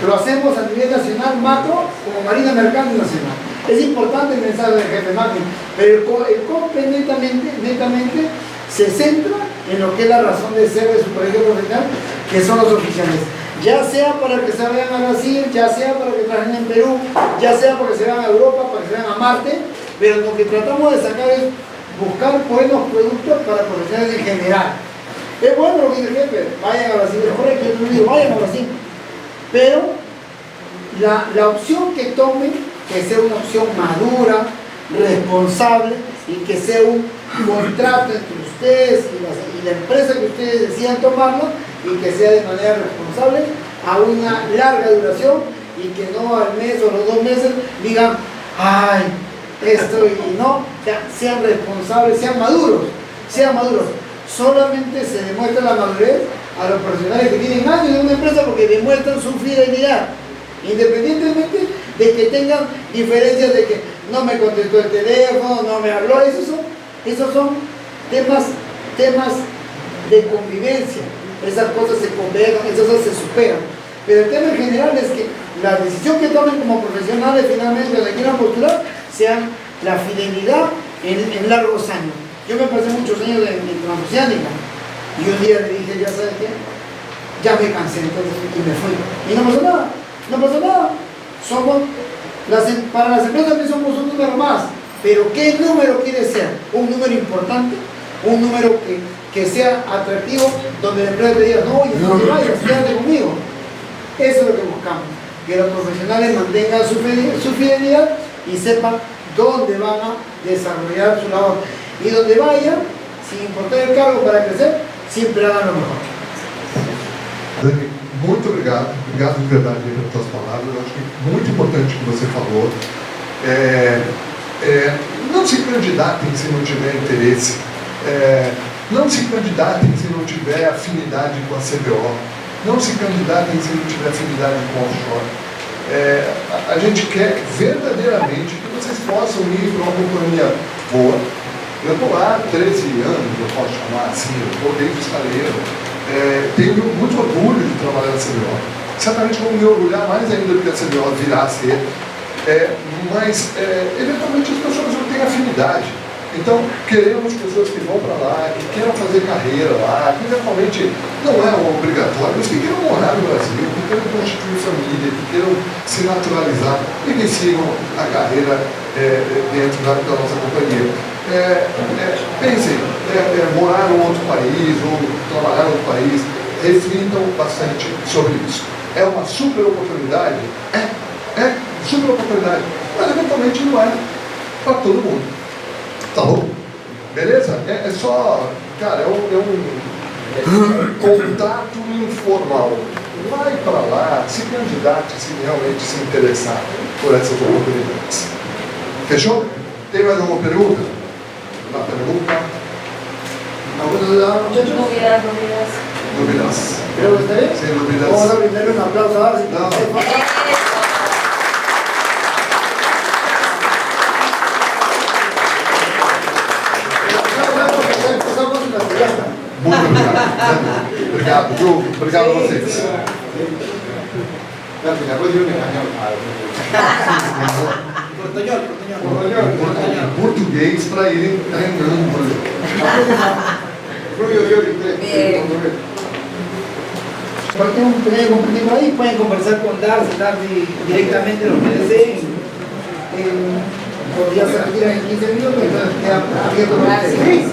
lo hacemos a nivel nacional, macro, como Marina Mercante Nacional. Es importante el mensaje del jefe máximo, pero el COPE netamente se centra en lo que es la razón de ser de su colegio profesional, que son los oficiales. Ya sea para que se vayan a Brasil, ya sea para que trabajen en Perú, ya sea para que se vayan a Europa, para que se vayan a Marte, pero lo que tratamos de sacar es buscar buenos productos para profesionales en general. Es bueno lo que dice el jefe, vayan a Brasil, mejor que yo digo, vayan a Brasil. Pero la opción que tomen, que sea una opción madura, responsable y que sea un contrato entre ustedes y la empresa que ustedes decidan tomarlo y que sea de manera responsable a una larga duración y que no al mes o los 2 meses digan, ay, esto y no, sean responsables, sean maduros. Solamente se demuestra la madurez a los profesionales que tienen años en una empresa porque demuestran su fidelidad, independientemente de que tengan diferencias de que no me contestó el teléfono, no me habló, esos son temas de convivencia, esas cosas se conversan, esas cosas se superan, pero el tema en general es que la decisión que tomen como profesionales finalmente donde quieran postular sean la fidelidad en largos años. Yo me pasé muchos años en Transoceánica y un día le dije, ya sabes qué, ya me cansé, entonces, y me fui. Y no pasó nada. Para las empresas también somos un número más, pero ¿qué número quiere ser? Un número importante, un número que sea atractivo, donde la empresa te diga, no, oye, no te vayas, quédate conmigo. Eso es lo que buscamos, que los profesionales mantengan su fidelidad y sepan dónde van a desarrollar su labor. Y donde vayan, sin importar el cargo para crecer, siempre hagan lo mejor. Dani, muito obrigado de verdade pelas tuas palavras. Eu acho que é muito importante o que você falou. Não se candidatem se não tiver interesse. Não se candidatem se não tiver afinidade com a CBO. Não se candidatem se não tiver afinidade com o offshore. A gente quer verdadeiramente que vocês possam ir para uma companhia boa. Eu estou lá há 13 anos, eu posso chamar assim, eu estou desde fiscaleiro. Tenho muito orgulho de trabalhar na CBO. Certamente vou me orgulhar mais ainda do que a CBO virá a ser. Mas, eventualmente, as pessoas não têm afinidade. Então, queremos pessoas que vão para lá, que queiram fazer carreira lá, que eventualmente não é obrigatório, mas que queiram morar no Brasil, que queiram constituir família, que queiram se naturalizar e que sigam a carreira dentro da nossa companhia. Pensem, morar em outro país ou trabalhar em outro país, reflitam bastante sobre isso. É uma super oportunidade? É super oportunidade, mas eventualmente não é para todo mundo. Tá bom? Beleza? É só, cara, é um contato informal. Vai para lá, se candidate se realmente se interessar por essas oportunidades. Fechou? Tem mais alguma pergunta? Uma pergunta? Dúvidas. Creo que está bien. Sin dúvidas. Vamos a brindarle un aplauso ahora. Si Muito obrigado. Obrigado, Ju. Obrigado a vocês. Português para irem treinando. Porque un pequeño compartimos ahí, pueden conversar con Darcy directamente lo que deseen. Podría ser que tiran en 15 minutos, entonces queda abierto para ustedes.